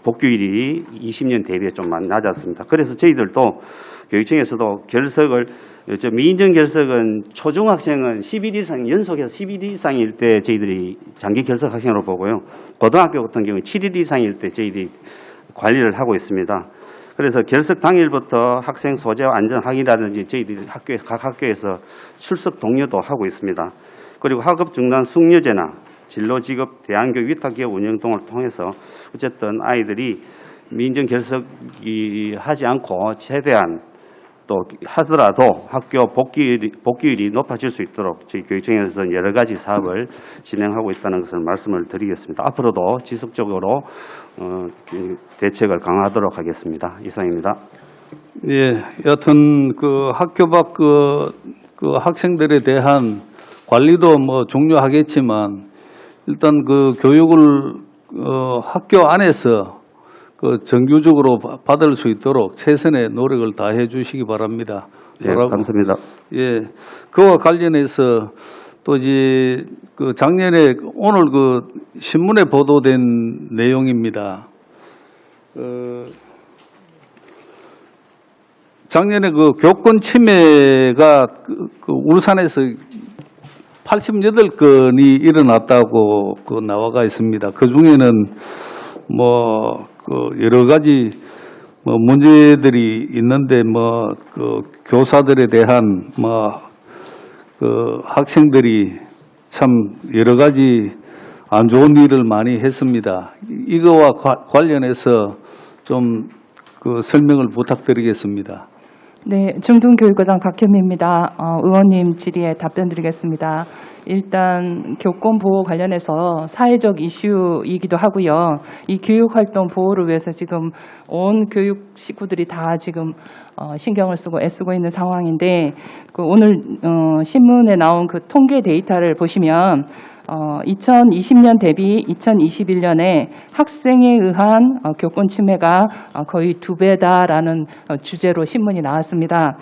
복귀율이 20년 대비에 좀 많이 낮았습니다. 그래서 저희들도 교육청에서도 결석을, 미인정 결석은 초중학생은 10일 이상, 연속해서 10일 이상일 때 저희들이 장기 결석 학생으로 보고요. 고등학교 같은 경우에 7일 이상일 때 저희들이 관리를 하고 있습니다. 그래서 결석 당일부터 학생 소재와 안전 확인이라든지 저희들이 각 학교에서 출석 독려도 하고 있습니다. 그리고 학업 중단 숙려제나 진로 직업 대안교육 위탁기업 운영 등을 통해서 어쨌든 아이들이 민정 결석이 하지 않고 최대한 또 하더라도 학교 복귀율이 높아질 수 있도록 저희 교육청에서는 여러 가지 사업을 진행하고 있다는 것을 말씀을 드리겠습니다. 앞으로도 지속적으로 대책을 강화하도록 하겠습니다. 이상입니다. 예, 여하튼 그 학교 밖 그 학생들에 대한 관리도 뭐 중요하겠지만 일단 그 교육을 학교 안에서 그 정규적으로 받을 수 있도록 최선의 노력을 다해 주시기 바랍니다. 예, 감사합니다. 예, 그와 관련해서 또 이제 그 작년에 오늘 그 신문에 보도된 내용입니다. 작년에 그 교권 침해가 그 울산에서 88건이 일어났다고 그 나와가 있습니다. 그 중에는 그 여러 가지 문제들이 있는데 그 교사들에 대한 그 학생들이 참 여러 가지 안 좋은 일을 많이 했습니다. 이거와 관련해서 좀 그 설명을 부탁드리겠습니다. 네, 중등교육과장 박현미입니다. 의원님 질의에 답변 드리겠습니다. 일단 교권보호 관련해서 사회적 이슈이기도 하고요. 이 교육활동 보호를 위해서 지금 온 교육 식구들이 다 지금 신경을 쓰고 애쓰고 있는 상황인데, 그 오늘 신문에 나온 그 통계 데이터를 보시면 2020년 대비 2021년에 학생에 의한 교권 침해가 거의 2배다라는 주제로 신문이 나왔습니다.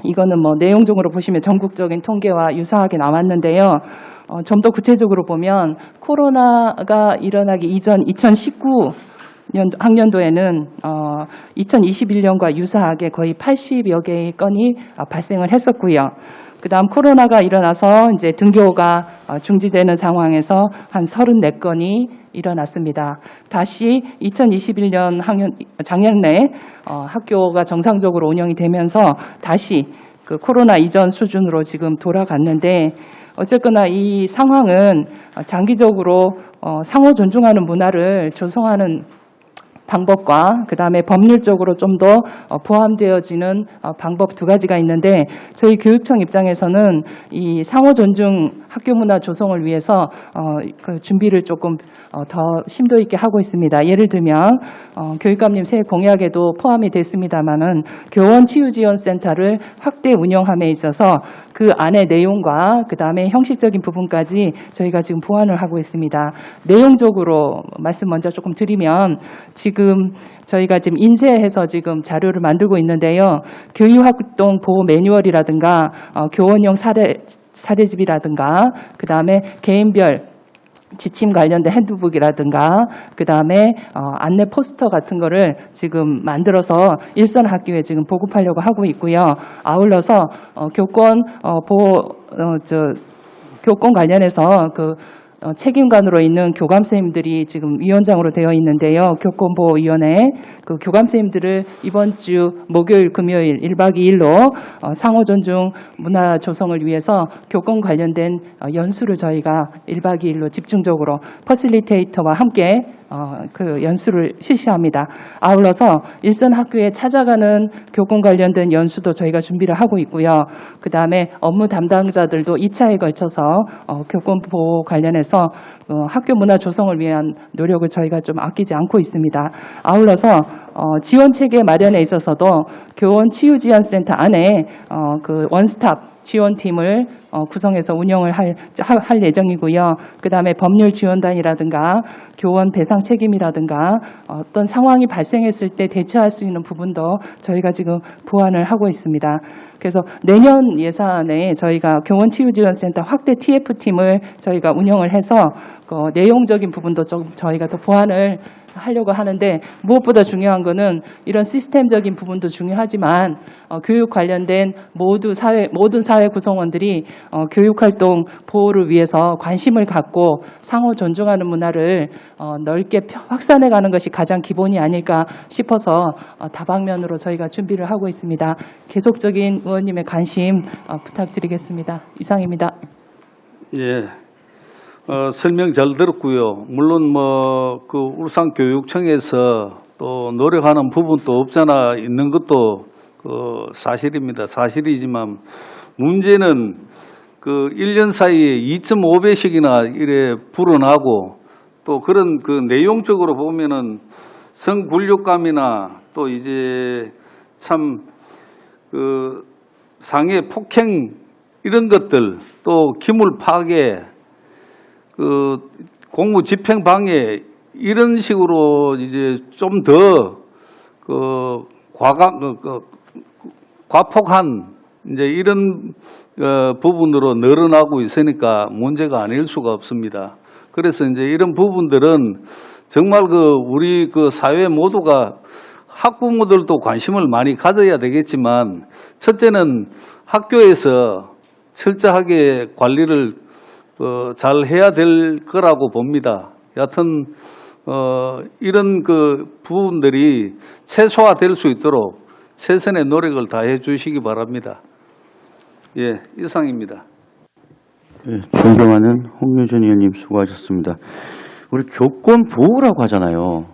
이거는 내용적으로 보시면 전국적인 통계와 유사하게 나왔는데요. 좀 더 구체적으로 보면 코로나가 일어나기 이전 2019 학년도에는 2021년과 유사하게 거의 80여 개의 건이 발생을 했었고요. 그다음 코로나가 일어나서 이제 등교가 중지되는 상황에서 한 34건이 일어났습니다. 다시 2021년 작년에 학교가 정상적으로 운영이 되면서 다시 그 코로나 이전 수준으로 지금 돌아갔는데, 어쨌거나 이 상황은 장기적으로 상호 존중하는 문화를 조성하는 방법과 그다음에 법률적으로 좀 더 포함되어지는 방법 두 가지가 있는데, 저희 교육청 입장에서는 이 상호 존중 학교 문화 조성을 위해서 그 준비를 조금 더 심도 있게 하고 있습니다. 예를 들면 교육감님 새 공약에도 포함이 됐습니다마는 교원 치유지원센터를 확대 운영함에 있어서 그 안의 내용과 그다음에 형식적인 부분까지 저희가 지금 보완을 하고 있습니다. 내용적으로 말씀 먼저 조금 드리면, 지금 저희가 지금 인쇄해서 지금 자료를 만들고 있는데요. 교육활동 보호 매뉴얼이라든가 교원용 사례집이라든가 그다음에 개인별 지침 관련된 핸드북이라든가 그다음에 안내 포스터 같은 거를 지금 만들어서 일선 학교에 지금 보급하려고 하고 있고요. 아울러서 교권 보호 교권 관련해서 그 책임관으로 있는 교감선생님들이 지금 위원장으로 되어 있는데요. 교권보호위원회 그 교감선생님들을 이번 주 목요일, 금요일 1박 2일로 상호존중 문화 조성을 위해서 교권 관련된 연수를 저희가 1박 2일로 집중적으로 퍼실리테이터와 함께 그 연수를 실시합니다. 아울러서 일선 학교에 찾아가는 교권 관련된 연수도 저희가 준비를 하고 있고요. 그 다음에 업무 담당자들도 2차에 걸쳐서 교권 보호 관련해서 학교 문화 조성을 위한 노력을 저희가 좀 아끼지 않고 있습니다. 아울러서 지원 체계 마련에 있어서도 교원 치유지원센터 안에 그 원스톱 지원팀을 구성해서 운영을 할 예정이고요. 그다음에 법률 지원단이라든가 교원 배상 책임이라든가 어떤 상황이 발생했을 때 대처할 수 있는 부분도 저희가 지금 보완을 하고 있습니다. 그래서 내년 예산에 저희가 교원치유지원센터 확대 TF팀을 저희가 운영을 해서 내용적인 부분도 좀 저희가 더 보완을 하려고 하는데, 무엇보다 중요한 거는 이런 시스템적인 부분도 중요하지만 교육 관련된 모든 사회 구성원들이 교육활동 보호를 위해서 관심을 갖고 상호 존중하는 문화를 넓게 확산해가는 것이 가장 기본이 아닐까 싶어서 다방면으로 저희가 준비를 하고 있습니다. 계속적인 의원님의 관심 부탁드리겠습니다. 이상입니다. 예. 설명 잘 들었고요. 물론 그 울산교육청에서 또 노력하는 부분도 없잖아 있는 것도 사실입니다. 사실이지만 문제는 그 1년 사이에 2.5배씩이나 이래 불어나고, 또 그런 그 내용적으로 보면은 성굴욕감이나 또 이제 참 그 상해 폭행 이런 것들, 또 기물 파괴, 그 공무 집행 방해 이런 식으로 이제 좀 더 그 과폭한 이제 이런 부분으로 늘어나고 있으니까 문제가 아닐 수가 없습니다. 그래서 이제 이런 부분들은 정말 우리 사회 모두가 학부모들도 관심을 많이 가져야 되겠지만, 첫째는 학교에서 철저하게 관리를 잘 해야 될 거라고 봅니다. 여하튼 이런 부분들이 최소화될 수 있도록 최선의 노력을 다해 주시기 바랍니다. 예, 이상입니다. 예, 존경하는 홍유전 의원님 수고하셨습니다. 우리 교권 보호라고 하잖아요.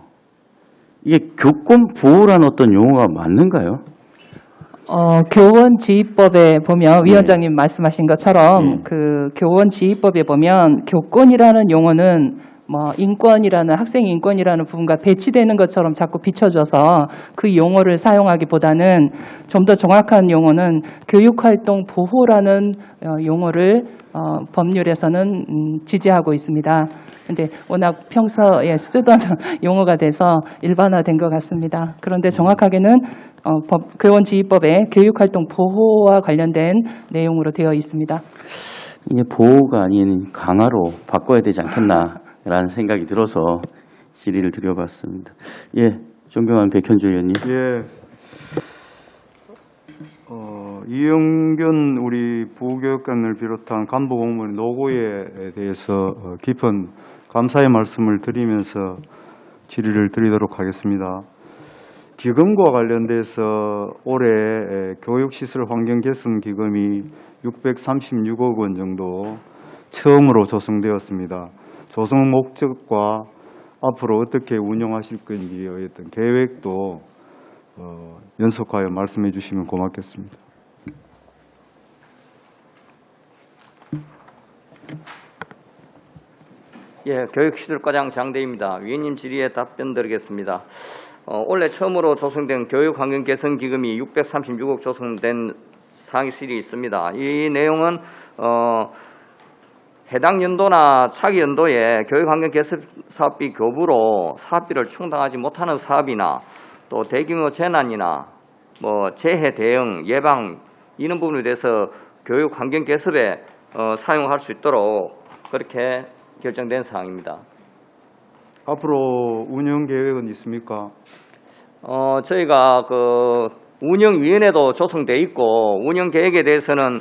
이게 교권 보호라는 어떤 용어가 맞는가요? 교원지휘법에 보면 위원장님 말씀하신 것처럼 그 교원지휘법에 보면 교권이라는 용어는 인권이라는, 학생 인권이라는 부분과 배치되는 것처럼 자꾸 비춰져서 그 용어를 사용하기보다는 좀 더 정확한 용어는 교육활동 보호라는 용어를 법률에서는 지지하고 있습니다. 근데 워낙 평소에 쓰던 용어가 돼서 일반화된 것 같습니다. 그런데 정확하게는 교원지휘법에 교육활동 보호와 관련된 내용으로 되어 있습니다. 이게 보호가 아닌 강화로 바꿔야 되지 않겠나라는 생각이 들어서 질의를 드려봤습니다. 예, 존경하는 백현주 의원님. 예. 이영균 우리 부교육감을 비롯한 간부 공무원 노고에 대해서 깊은 감사의 말씀을 드리면서 질의를 드리도록 하겠습니다. 기금과 관련돼서 올해 교육시설 환경 개선 기금이 636억 원 정도 처음으로 조성되었습니다. 조성 목적과 앞으로 어떻게 운영하실 건지의 어떤 계획도 연속하여 말씀해 주시면 고맙겠습니다. 예, 교육시설과장 장대입니다. 위원님 질의에 답변 드리겠습니다. 올해 처음으로 조성된 교육환경개선기금이 636억 조성된 사실이 있습니다. 이 내용은 해당 연도나 차기 연도에 교육환경개선 사업비 교부로 사업비를 충당하지 못하는 사업이나 또 대규모 재난이나 재해 대응, 예방 이런 부분에 대해서 교육환경개선에 사용할 수 있도록 그렇게 결정된 사항입니다. 앞으로 운영 계획은 있습니까? 저희가 운영위원회도 조성돼 있고 운영 계획에 대해서는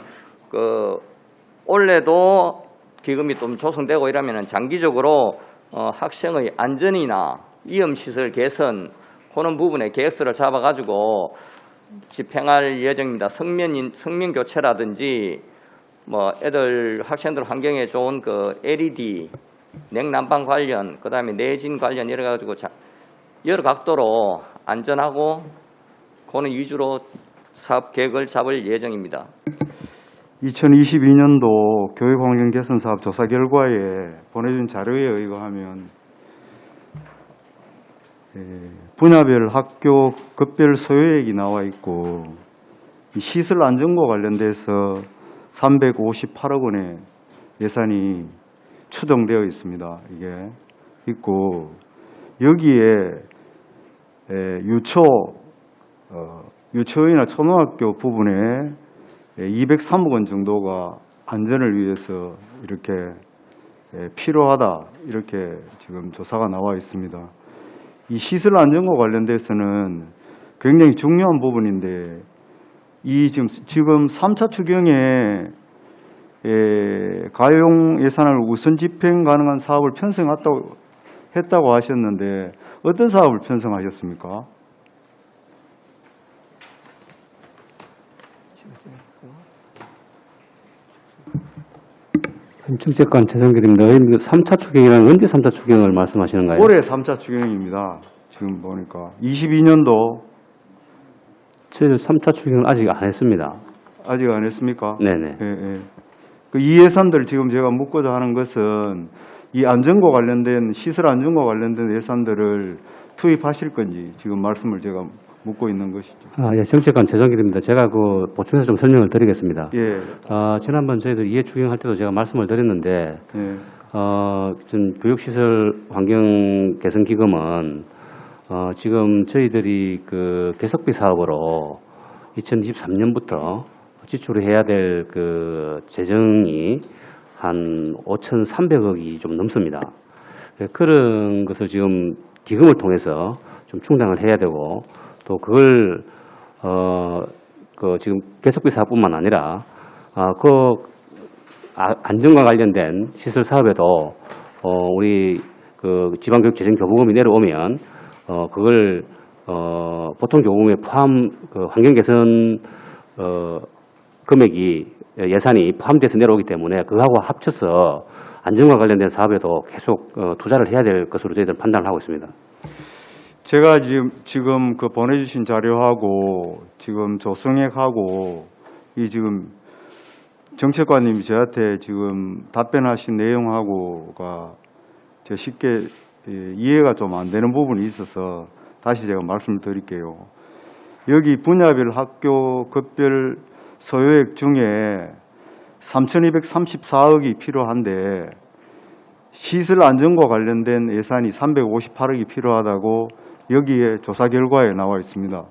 올해도 기금이 좀 조성되고 이러면 장기적으로 학생의 안전이나 위험시설 개선 그런 부분에 계획서를 잡아가지고 집행할 예정입니다. 성면 교체라든지 애들 학생들 환경에 좋은 LED 냉난방 관련, 그다음에 내진 관련 이래 가지고 여러 각도로 안전하고 그런 위주로 사업 계획을 잡을 예정입니다. 2022년도 교육환경 개선 사업 조사 결과에 보내준 자료에 의거하면 분야별 학교 급별 소요액이 나와 있고 이 시설 안전과 관련돼서 358억 원의 예산이 추정되어 있습니다. 이게 있고 여기에 유초이나 초등학교 부분에 203억 원 정도가 안전을 위해서 이렇게 필요하다 이렇게 지금 조사가 나와 있습니다. 이 시설 안전과 관련돼서는 굉장히 중요한 부분인데 이 지금 3차 추경에 가용 예산을 우선 집행 가능한 사업을 편성했다고 하셨는데 어떤 사업을 편성하셨습니까? 정책관 최성길입니다. 3차 추경이란 언제 3차 추경을 말씀하시는가요? 올해 3차 추경입니다. 지금 보니까 22년도 저희는 3차 추경을 아직 안 했습니다. 아직 안 했습니까? 네네. 예. 이 예산들 지금 제가 묻고자 하는 것은 이 안전과 관련된 시설 안전과 관련된 예산들을 투입하실 건지 지금 말씀을 제가 묻고 있는 것이죠. 예, 정책관 최성길입니다. 제가 보충해서 좀 설명을 드리겠습니다. 예. 지난번 저희들 이해 추경할 때도 제가 말씀을 드렸는데, 예. 교육시설 환경 개선 기금은 지금 저희들이 그 개석비 사업으로 2023년부터 지출을 해야 될 그 재정이 한 5,300억이 좀 넘습니다. 그런 것을 지금 기금을 통해서 좀 충당을 해야 되고 또 그걸 지금 개석비 사업뿐만 아니라 안전과 관련된 시설 사업에도 우리 그 지방교육재정교부금이 내려오면 그걸 보통 교부금에 포함 환경 개선 금액이 예산이 포함돼서 내려오기 때문에 그거하고 합쳐서 안전과 관련된 사업에도 계속 투자를 해야 될 것으로 저희들은 판단을 하고 있습니다. 제가 지금 그 보내주신 자료하고 지금 조성액하고 이 지금 정책관님이 저한테 지금 답변하신 내용하고가 제가 쉽게 이해가 좀 안 되는 부분이 있어서 다시 제가 말씀을 드릴게요. 여기 분야별 학교 급별 소요액 중에 3,234억이 필요한데 시설 안전과 관련된 예산이 358억이 필요하다고 여기에 조사 결과에 나와 있습니다.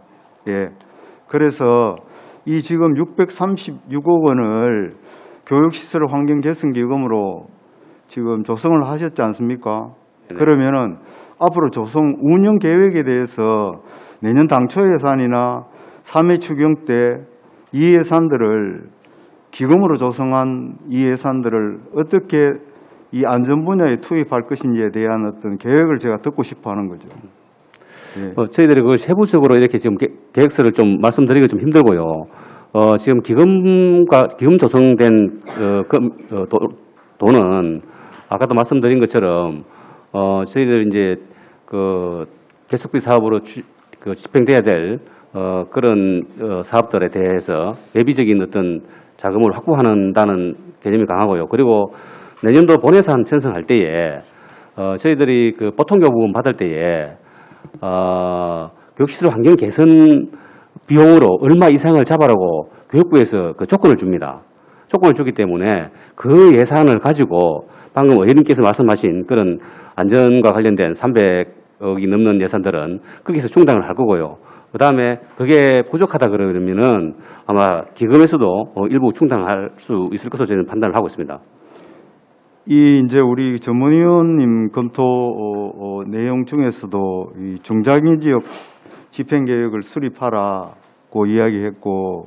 예. 그래서 이 지금 636억 원을 교육시설 환경 개선 기금으로 지금 조성을 하셨지 않습니까? 네. 그러면은 앞으로 조성 운영 계획에 대해서 내년 당초 예산이나 3회 추경 때 이 예산들을 기금으로 조성한 이 예산들을 어떻게 이 안전 분야에 투입할 것인지에 대한 어떤 계획을 제가 듣고 싶어 하는 거죠. 예. 저희들이 그 세부적으로 이렇게 지금 계획서를 좀 말씀드리기 좀 힘들고요. 지금 기금 조성된 돈은 아까도 말씀드린 것처럼 저희들 이제 그 개석비 사업으로 집행돼야 될 그런 사업들에 대해서 예비적인 어떤 자금을 확보한다는 개념이 강하고요. 그리고 내년도 본예산 편성할 때에 저희들이 그 보통교부금 받을 때에 교육시설 환경 개선 비용으로 얼마 이상을 잡아라고 교육부에서 그 조건을 줍니다. 조건을 주기 때문에 그 예산을 가지고 방금 의원님께서 말씀하신 그런 안전과 관련된 300억이 넘는 예산들은 거기서 충당을 할 거고요. 그 다음에 그게 부족하다 그러면은 아마 기금에서도 일부 충당할 수 있을 것으로 저는 판단을 하고 있습니다. 이제 우리 전문위원님 검토 내용 중에서도 이 중장기 지역 집행 계획을 수립하라고 이야기했고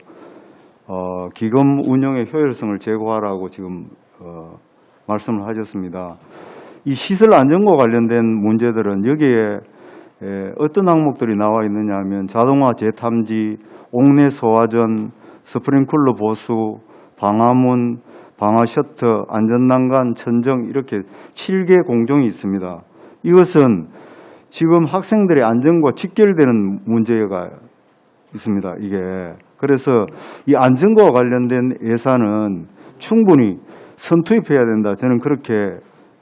기금 운영의 효율성을 제고하라고 지금 말씀을 하셨습니다. 이 시설 안전과 관련된 문제들은 여기에 어떤 항목들이 나와 있느냐 하면 자동화 재탐지, 옥내 소화전, 스프링클러 보수, 방화문, 방화 셔터, 안전난간, 천정 이렇게 7개 공종이 있습니다. 이것은 지금 학생들의 안전과 직결되는 문제가 있습니다. 이게 그래서 이 안전과 관련된 예산은 충분히 선투입해야 된다. 저는 그렇게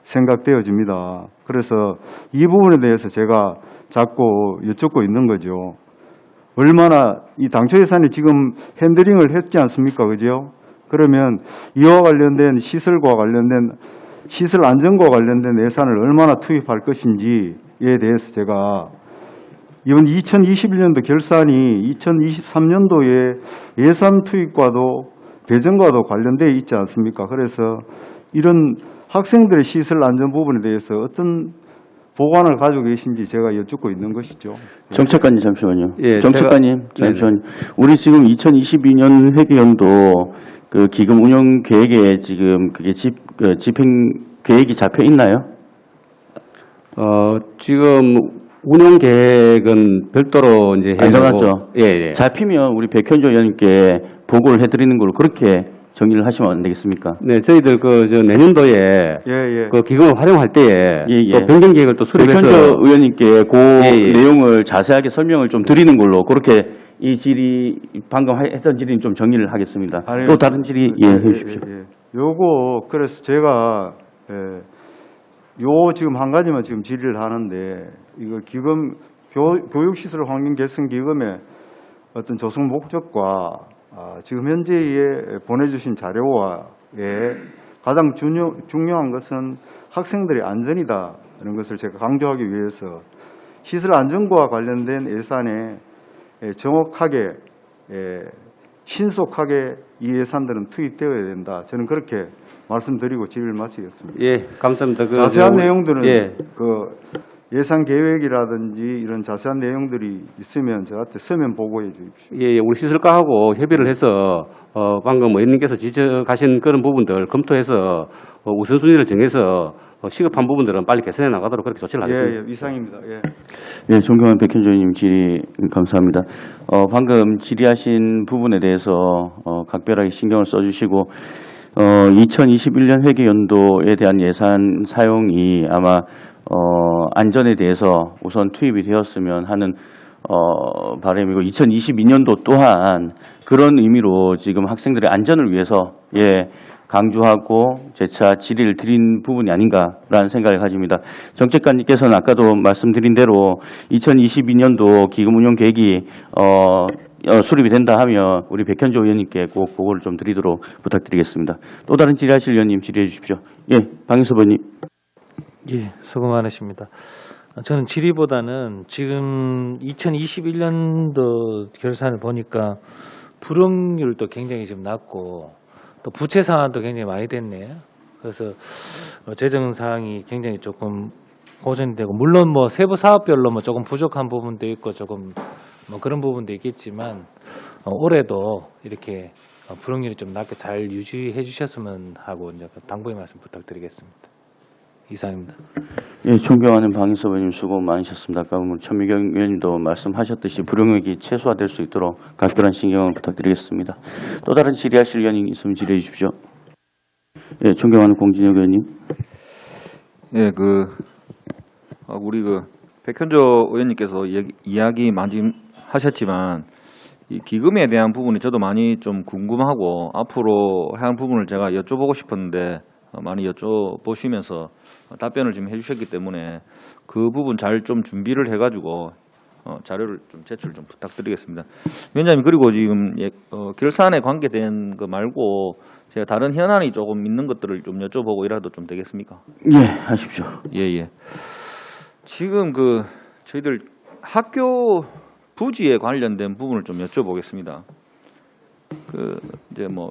생각되어집니다. 그래서 이 부분에 대해서 제가 자꾸 여쭙고 있는 거죠. 얼마나 이 당초 예산이 지금 핸들링을 했지 않습니까? 그죠? 그러면 이와 관련된 시설과 관련된 시설 안전과 관련된 예산을 얼마나 투입할 것인지에 대해서 제가 이번 2021년도 결산이 2023년도에 예산 투입과도 배정과도 관련되어 있지 않습니까? 그래서 이런 학생들의 시설 안전 부분에 대해서 어떤 보관을 가지고 계신지 제가 여쭙고 있는 것이죠. 정책관님 잠시만요. 예, 정책관님 잠시만요. 우리 지금 2022년 회계연도 그 기금 운영 계획에 지금 그게 집행 계획이 잡혀 있나요? 지금 운영 계획은 별도로 이제 안 정했죠. 예. 잡히면 우리 백현조 의원님께 보고를 해드리는 걸로 그렇게 정리를 하시면 안 되겠습니까? 네, 저희들 내년도에 예. 그 기금을 활용할 때에 예. 또 변경 계획을 또 수립해서 백현조 의원님께 그 예. 내용을 자세하게 설명을 좀 드리는 걸로 그렇게 이 질의 방금 했던 질의는 좀 정리를 하겠습니다. 아니, 또 다른 질의 해주십시오. 요거 그래서 제가 요 지금 한 가지만 지금 질의를 하는데 이거 기금 교육시설 환경 개선 기금의 어떤 조성 목적과 지금 현재에 보내주신 자료와에 가장 중요한 것은 학생들의 안전이다라는 것을 제가 강조하기 위해서 시설 안전과 관련된 예산에 정확하게 신속하게 이 예산들은 투입되어야 된다. 저는 그렇게 말씀드리고 질의를 마치겠습니다. 예, 감사합니다. 자세한 내용들은 예. 그 예산 계획이라든지 이런 자세한 내용들이 있으면 저한테 서면 보고해 주십시오. 예, 우리 시설과하고 협의를 해서 방금 의원님께서 지적하신 그런 부분들 검토해서 우선순위를 정해서 시급한 부분들은 빨리 개선해 나가도록 그렇게 조치를 하겠습니다. 예, 이상입니다. 예. 예, 존경하는 백현조 의원님 질의 감사합니다. 방금 질의하신 부분에 대해서 각별하게 신경을 써주시고 2021년 회계연도에 대한 예산 사용이 아마 안전에 대해서 우선 투입이 되었으면 하는 바람이고 2022년도 또한 그런 의미로 지금 학생들의 안전을 위해서 강조하고 재차 질의를 드린 부분이 아닌가라는 생각을 가집니다. 정책관님께서는 아까도 말씀드린 대로 2022년도 기금 운영 계획이 수립이 된다 하면 우리 백현조 의원님께 꼭 보고를 좀 드리도록 부탁드리겠습니다. 또 다른 질의하실 의원님 질의해 주십시오. 예, 방인섭 의원님. 예, 수고 많으십니다. 저는 질의보다는 지금 2021년도 결산을 보니까 불응률도 굉장히 좀 낮고 또 부채 상환도 굉장히 많이 됐네요. 그래서 재정 사항이 굉장히 조금 호전이 되고 물론 뭐 세부 사업별로 뭐 조금 부족한 부분도 있고 조금 뭐 그런 부분도 있겠지만 올해도 이렇게 불응률이 좀 낮게 잘 유지해 주셨으면 하고 이제 당부의 말씀 부탁드리겠습니다. 이상입니다. 예, 존경하는 방인섭 의원님 수고 많으셨습니다. 아까 천미경 의원님도 말씀하셨듯이 불용액이 최소화될 수 있도록 각별한 신경을 부탁드리겠습니다. 또 다른 질의하실 의원님 있으면 질의해 주십시오. 예, 존경하는 공진혁 의원님. 예, 우리 백현조 의원님께서 이야기 많이 하셨지만 이 기금에 대한 부분이 저도 많이 좀 궁금하고 앞으로 한 부분을 제가 여쭤보고 싶었는데 많이 여쭤보시면서 답변을 좀 해주셨기 때문에 그 부분 잘 좀 준비를 해가지고 자료를 좀 제출 좀 부탁드리겠습니다. 위원장님, 그리고 지금 결산에 관계된 거 말고 제가 다른 현안이 조금 있는 것들을 좀 여쭤보고 이라도 좀 되겠습니까? 예, 하십시오. 예. 지금 저희들 학교 부지에 관련된 부분을 좀 여쭤보겠습니다. 이제 뭐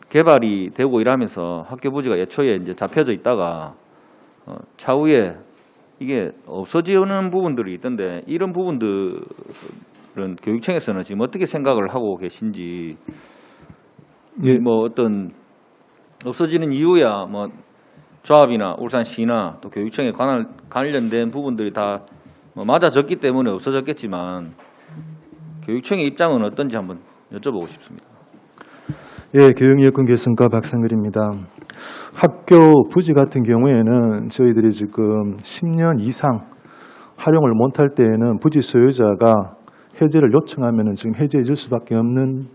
개발이 되고 이러면서 학교 부지가 애초에 이제 잡혀져 있다가 차후에 이게 없어지는 부분들이 있던데 이런 부분들은 교육청에서는 지금 어떻게 생각을 하고 계신지, 뭐 어떤 없어지는 이유야 뭐 조합이나 울산시나 또 교육청에 관련된 부분들이 다 뭐 맞아졌기 때문에 없어졌겠지만 교육청의 입장은 어떤지 한번 여쭤보고 싶습니다. 예, 교육여건 개선과 박상글입니다. 학교 부지 같은 경우에는 저희들이 지금 10년 이상 활용을 못할 때에는 부지 소유자가 해제를 요청하면은 지금 해제해 줄 수밖에 없는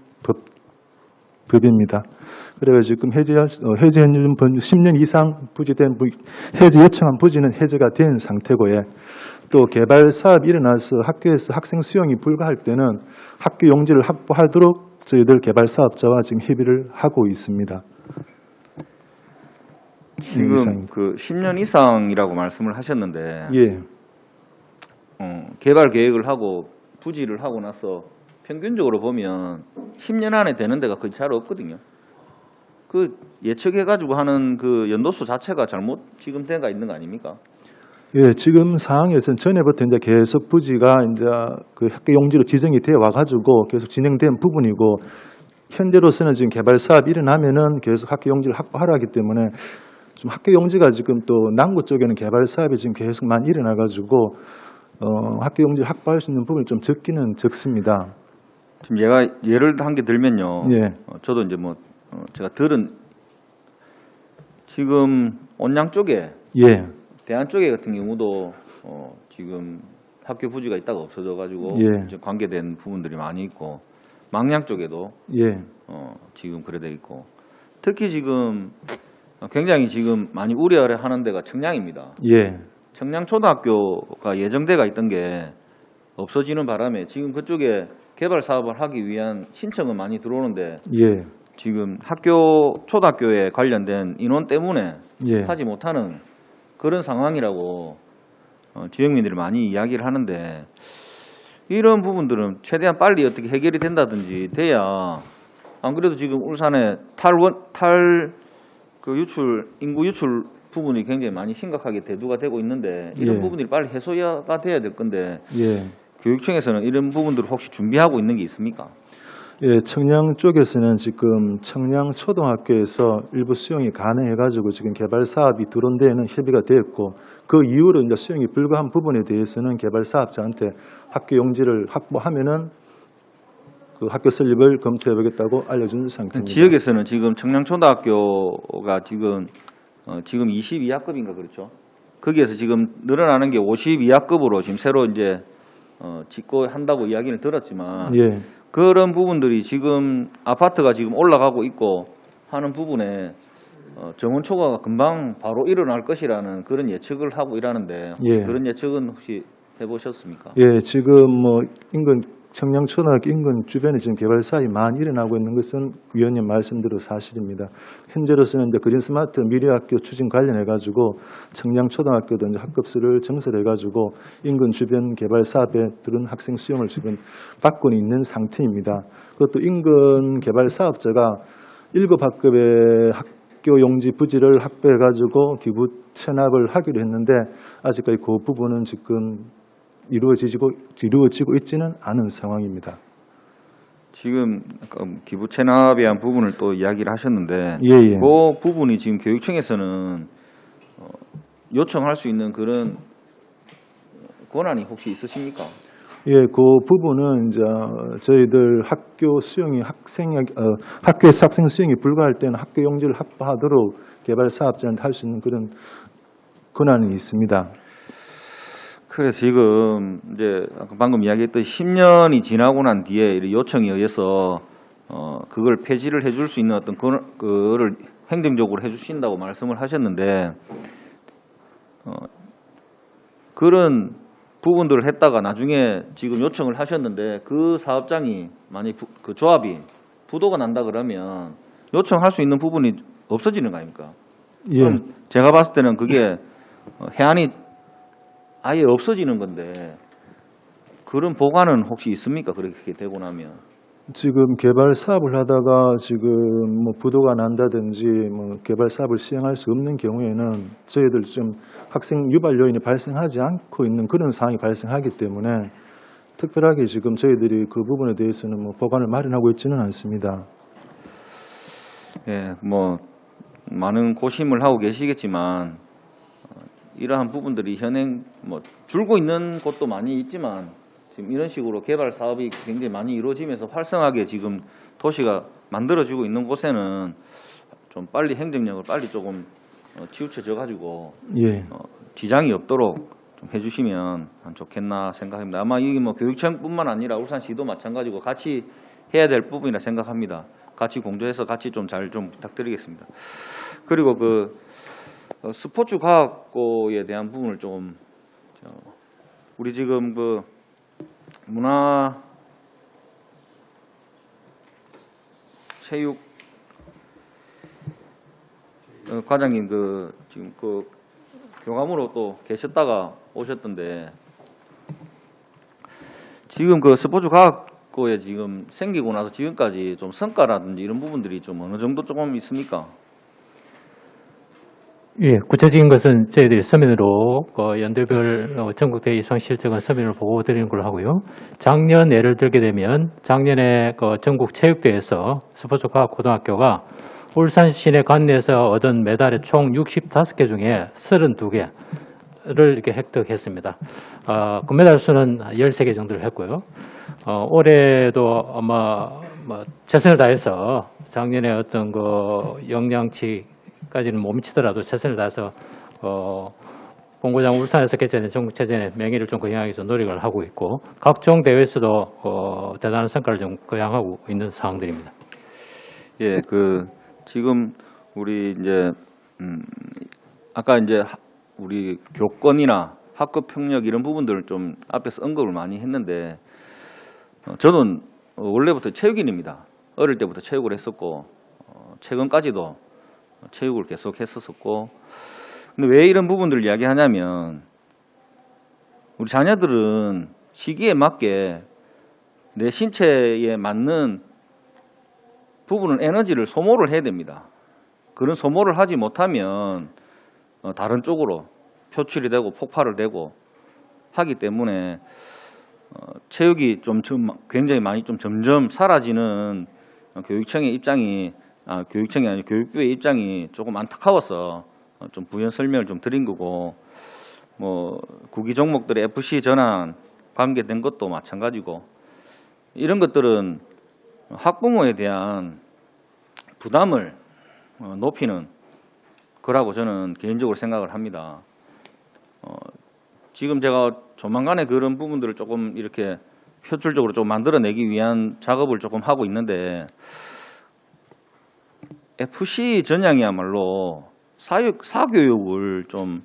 법입니다. 그래가지고 지금 해제는 10년 이상 부지된 해제 요청한 부지는 해제가 된 상태고요. 또 개발 사업이 일어나서 학교에서 학생 수용이 불가할 때는 학교 용지를 확보하도록 저희들 개발 사업자와 지금 협의를 하고 있습니다. 지금 그 10년 이상이라고 말씀을 하셨는데, 예. 개발 계획을 하고 부지를 하고 나서 평균적으로 보면 10년 안에 되는 데가 거의 잘 없거든요. 그 예측해가지고 하는 그 연도수 자체가 잘못 지금 된가 있는 거 아닙니까? 예, 지금 상황에서는 전에부터 이제 계속 부지가 이제 그 학교 용지로 지정이 되어 와가지고 계속 진행된 부분이고, 현재로서는 지금 개발 사업이 일어나면은 계속 학교 용지를 확보하려 하기 때문에 좀 학교 용지가 지금 또 남구 쪽에는 개발 사업이 지금 계속 많이 일어나가지고 학교 용지를 확보할 수 있는 부분이 좀 적기는 적습니다. 지금 얘가 예를 한 개 들면요. 예. 저도 이제 뭐 제가 들은 지금 온양 쪽에 예. 대안 쪽에 같은 경우도 지금 학교 부지가 있다가 없어져가지고 예. 이제 관계된 부분들이 많이 있고, 망양 쪽에도 예. 지금 그래 돼 있고, 특히 지금 굉장히 지금 많이 우려를 하는 데가 청량입니다. 예. 청량초등학교가 예정돼가 있던 게 없어지는 바람에 지금 그쪽에 개발 사업을 하기 위한 신청은 많이 들어오는데, 예. 지금 초등학교에 관련된 인원 때문에 예. 하지 못하는 그런 상황이라고 지역민들이 많이 이야기를 하는데, 이런 부분들은 최대한 빨리 어떻게 해결이 된다든지 돼야, 안 그래도 지금 울산에 인구 유출 부분이 굉장히 많이 심각하게 대두가 되고 있는데, 이런 예. 부분들이 빨리 해소가 돼야 될 건데, 예. 교육청에서는 이런 부분들을 혹시 준비하고 있는 게 있습니까? 예, 청량 쪽에서는 지금 청량 초등학교에서 일부 수용이 가능해가지고 지금 개발 사업이 들어온 데에는 협의가 되었고, 그 이후로 이제 수용이 불가한 부분에 대해서는 개발 사업자한테 학교 용지를 확보하면은 그 학교 설립을 검토해보겠다고 알려준 상태입니다. 지역에서는 지금 청량초등학교가 지금 22학급인가 그렇죠? 거기에서 지금 늘어나는 게 52학급으로 지금 새로 이제 짓고 한다고 이야기를 들었지만, 예. 그런 부분들이 지금 아파트가 지금 올라가고 있고 하는 부분에 정원 초과가 금방 바로 일어날 것이라는 그런 예측을 하고 일하는데, 예. 그런 예측은 혹시 해보셨습니까? 예, 지금 뭐 인근 청량초등학교 인근 주변에 지금 개발 사업이 많이 일어나고 있는 것은 위원님 말씀대로 사실입니다. 현재로서는 이제 그린 스마트 미래학교 추진 관련해 가지고 청량초등학교도 이제 학급수를 증설해 가지고 인근 주변 개발 사업에 들은 학생 수용을 지금 받고 있는 상태입니다. 그것도 인근 개발 사업자가 1급 학급의 학교 용지 부지를 확보해 가지고 기부 체납을 하기로 했는데, 아직까지 그 부분은 지금 이루어지고 있지는 않은 상황입니다. 지금 기부 체납에 대한 부분을 또 이야기를 하셨는데, 예, 예. 그 부분이 지금 교육청에서는 요청할 수 있는 그런 권한이 혹시 있으십니까? 예, 그 부분은 이제 저희들 학교 수용이 학교에서 학생 수용이 불가할 때는 학교 용지를 확보하도록 개발 사업자한테 할 수 있는 그런 권한이 있습니다. 그래서 지금 이제 방금 이야기했던 10년이 지나고 난 뒤에 요청에 의해서 그걸 폐지를 해줄 수 있는 어떤 그거를 행정적으로 해주신다고 말씀을 하셨는데, 그런 부분들을 했다가 나중에 지금 요청을 하셨는데 그 사업장이 만약 그 조합이 부도가 난다 그러면 요청할 수 있는 부분이 없어지는 거 아닙니까? 예. 제가 봤을 때는 그게 해안이 아예 없어지는 건데, 그런 보관은 혹시 있습니까? 그렇게 되고 나면. 지금 개발 사업을 하다가 지금 뭐 부도가 난다든지 뭐 개발 사업을 시행할 수 없는 경우에는 저희들 좀 학생 유발 요인이 발생하지 않고 있는 그런 상황이 발생하기 때문에 특별하게 지금 저희들이 그 부분에 대해서는 뭐 보관을 마련하고 있지는 않습니다. 예, 뭐 많은 고심을 하고 계시겠지만 이러한 부분들이 현행 뭐 줄고 있는 곳도 많이 있지만, 지금 이런 식으로 개발 사업이 굉장히 많이 이루어지면서 활성하게 지금 도시가 만들어지고 있는 곳에는 좀 빨리 행정력을 빨리 조금 치우쳐져 가지고 예. 지장이 없도록 좀 해주시면 좋겠나 생각합니다. 아마 이게 뭐 교육청뿐만 아니라 울산시도 마찬가지고 같이 해야 될 부분이라 생각합니다. 같이 공조해서 같이 좀 잘 좀 부탁드리겠습니다. 그리고 그 스포츠 과학고에 대한 부분을 좀 우리 지금 그 문화 체육 과장님 그 지금 그 교감으로 또 계셨다가 오셨던데 지금 그 스포츠 과학고에 지금 생기고 나서 지금까지 좀 성과라든지 이런 부분들이 좀 어느 정도 조금 있습니까? 예, 구체적인 것은 저희들이 서면으로 연도별 전국 대회 이상 실적은 서면으로 보고 드리는 걸로 하고요. 작년 예를 들게 되면 작년에 전국 체육대회에서 스포츠 과학 고등학교가 울산 시내 관내에서 얻은 메달의 총 65개 중에 32개를 이렇게 획득했습니다. 금메달 수는 13개 정도를 했고요. 올해도 아마 최선을 다해서 작년에 어떤 역량치까지는 못 미치더라도 최선을 다해서 본고장 울산에서 개최된 전국체전의 명예를 좀 거행하기 위해서 노력을 하고 있고 각종 대회에서도 대단한 성과를 좀 거행하고 있는 상황들입니다. 예, 지금 우리 이제 아까 이제 우리 교권이나 학급 평력 이런 부분들을 좀 앞에서 언급을 많이 했는데 저는 원래부터 체육인입니다. 어릴 때부터 체육을 했었고 최근까지도 체육을 계속 했었고 근데 왜 이런 부분들을 이야기하냐면 우리 자녀들은 시기에 맞게 내 신체에 맞는 부분은 에너지를 소모를 해야 됩니다. 그런 소모를 하지 못하면 다른 쪽으로 표출이 되고 폭발을 되고 하기 때문에 체육이 좀 굉장히 많이 좀 점점 사라지는 교육청의 입장이 교육청이 아니고 교육부의 입장이 조금 안타까워서 좀 부연 설명을 좀 드린 거고 뭐 구기 종목들의 FC 전환 관계된 것도 마찬가지고 이런 것들은 학부모에 대한 부담을 높이는 거라고 저는 개인적으로 생각을 합니다. 지금 제가 조만간에 그런 부분들을 조금 이렇게 표출적으로 좀 만들어내기 위한 작업을 조금 하고 있는데 FC 전향이야말로 사교육을 좀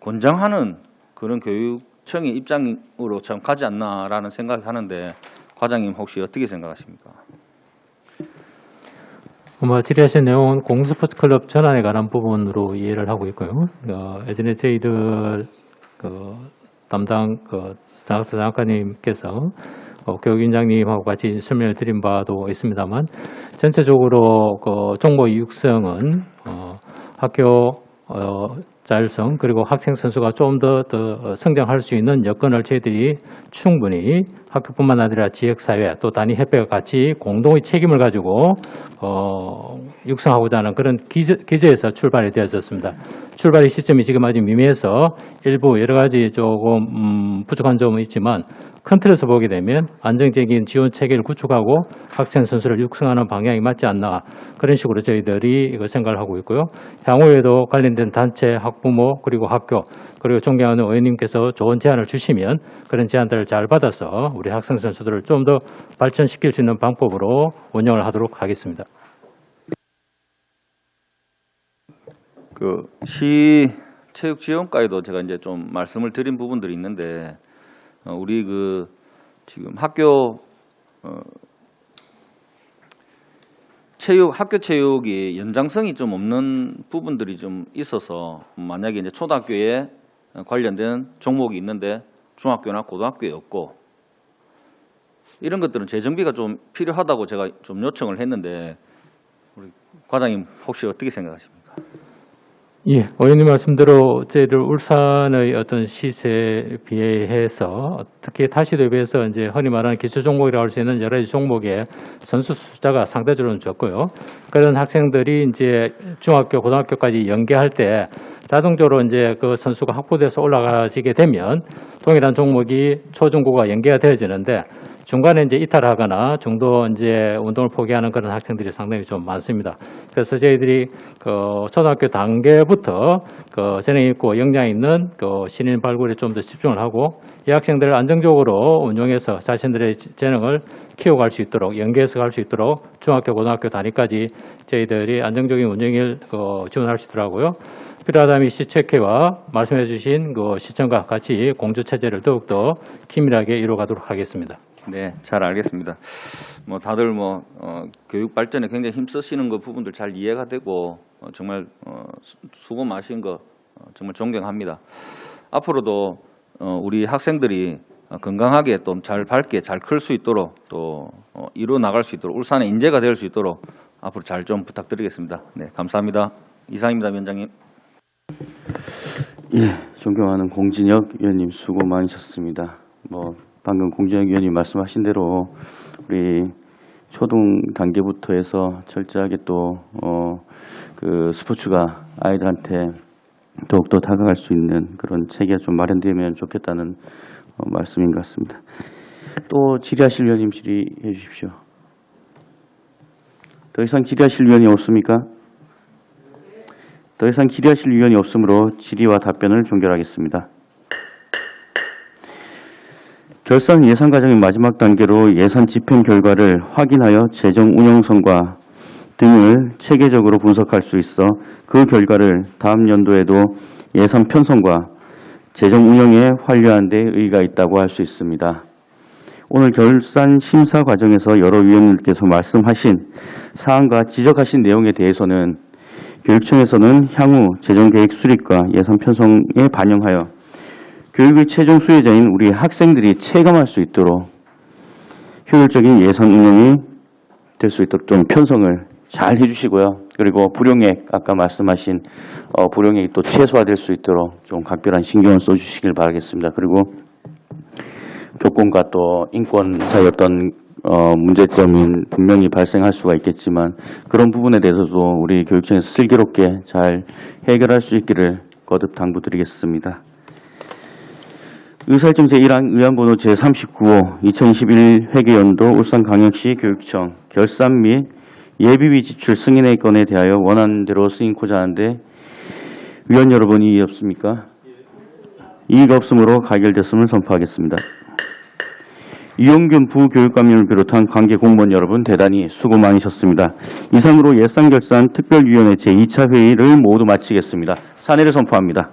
권장하는 그런 교육청의 입장으로 참 가지 않나라는 생각이 하는데 과장님 혹시 어떻게 생각하십니까? 질의하신 내용은 공스포츠 클럽 전환에 관한 부분으로 이해를 하고 있고요. 예전에 저희들 담당 장학사 장학관님께서 교육위원장님하고 같이 설명을 드린 바도 있습니다만 전체적으로 종목 육성은 학교 자율성 그리고 학생 선수가 좀 더 성장할 수 있는 여건을 저희들이 충분히 학교뿐만 아니라 지역사회 또 단위협회가 같이 공동의 책임을 가지고 육성하고자 하는 그런 기저에서 출발이 되었었습니다. 출발의 시점이 지금 아직 미미해서 일부 여러 가지 조금 부족한 점은 있지만 큰 틀에서 보게 되면 안정적인 지원 체계를 구축하고 학생 선수를 육성하는 방향이 맞지 않나 그런 식으로 저희들이 이거 생각을 하고 있고요. 향후에도 관련된 단체, 학부모 그리고 학교 그리고 존경하는 의원님께서 좋은 제안을 주시면 그런 제안들을 잘 받아서 우리 학생 선수들을 좀 더 발전시킬 수 있는 방법으로 운영을 하도록 하겠습니다. 시 체육지원과에도 제가 이제 좀 말씀을 드린 부분들이 있는데 우리 지금 학교 학교 체육이 연장성이 좀 없는 부분들이 좀 있어서 만약에 이제 초등학교에 관련된 종목이 있는데 중학교나 고등학교에 없고 이런 것들은 재정비가 좀 필요하다고 제가 좀 요청을 했는데 우리 과장님 혹시 어떻게 생각하십니까? 예, 의원님 말씀대로 저희들 울산의 어떤 시세에 비해서 특히 타시 대비해서 이제 흔히 말하는 기초 종목이라고 할 수 있는 여러 가지 종목의 선수 숫자가 상대적으로 적고요. 그런 학생들이 이제 중학교, 고등학교까지 연계할 때 자동적으로 이제 그 선수가 확보돼서 올라가지게 되면 동일한 종목이 초중고가 연계가 되어지는데 중간에 이제 이탈하거나 중도 이제 운동을 포기하는 그런 학생들이 상당히 좀 많습니다. 그래서 저희들이 그 초등학교 단계부터 그 재능 있고 역량 있는 그 신인 발굴에 좀 더 집중을 하고 이 학생들을 안정적으로 운용해서 자신들의 재능을 키워갈 수 있도록 연계해서 갈 수 있도록 중학교, 고등학교 단위까지 저희들이 안정적인 운영을 지원할 수 있더라고요. 필요하다면 시책회와 말씀해 주신 그 시청과 같이 공조체제를 더욱더 긴밀하게 이루어가도록 하겠습니다. 네, 잘 알겠습니다. 뭐 다들 교육 발전에 굉장히 힘쓰시는 그 부분들 잘 이해가 되고 정말 수고 많으신 거 정말 존경합니다. 앞으로도 우리 학생들이 건강하게 또 잘 밝게 잘 클 수 있도록 또 이루어 나갈 수 있도록 울산의 인재가 될 수 있도록 앞으로 잘 좀 부탁드리겠습니다. 네, 감사합니다. 이상입니다, 위원장님. 예, 존경하는 공진혁 위원님 수고 많으셨습니다. 방금 공진혁 위원님 말씀하신 대로 우리 초등 단계부터 해서 철저하게 또 그 스포츠가 아이들한테 더욱더 다가갈 수 있는 그런 체계가 좀 마련되면 좋겠다는 말씀인 것 같습니다. 또 질의하실 위원님 질의해 주십시오. 더 이상 질의하실 위원이 없습니까? 더 이상 질의하실 위원이 없으므로 질의와 답변을 종결하겠습니다. 결산 예산 과정의 마지막 단계로 예산 집행 결과를 확인하여 재정 운영성과 등을 체계적으로 분석할 수 있어 그 결과를 다음 연도에도 예산 편성과 재정 운영에 활용하는 데 의의가 있다고 할 수 있습니다. 오늘 결산 심사 과정에서 여러 위원님께서 말씀하신 사항과 지적하신 내용에 대해서는 교육청에서는 향후 재정계획 수립과 예산 편성에 반영하여 교육의 최종 수혜자인 우리 학생들이 체감할 수 있도록 효율적인 예산 운영이 될 수 있도록 좀 편성을 잘 해주시고요. 그리고 불용액 아까 말씀하신 불용액이 또 최소화될 수 있도록 좀 각별한 신경을 써주시길 바라겠습니다. 그리고 교권과 또 인권 사이 어떤 문제점이 분명히 발생할 수가 있겠지만 그런 부분에 대해서도 우리 교육청에서 슬기롭게 잘 해결할 수 있기를 거듭 당부드리겠습니다. 의사일정 제1항 의안번호 제39호 2021 회계연도 울산광역시 교육청 결산 및 예비비 지출 승인의 건에 대하여 원안대로 승인코자 하는데 위원 여러분 이의 없습니까? 이의가 없으므로 가결됐음을 선포하겠습니다. 이용균 부교육감님을 비롯한 관계 공무원 여러분 대단히 수고 많으셨습니다. 이상으로 예산결산 특별위원회 제2차 회의를 모두 마치겠습니다. 사내를 선포합니다.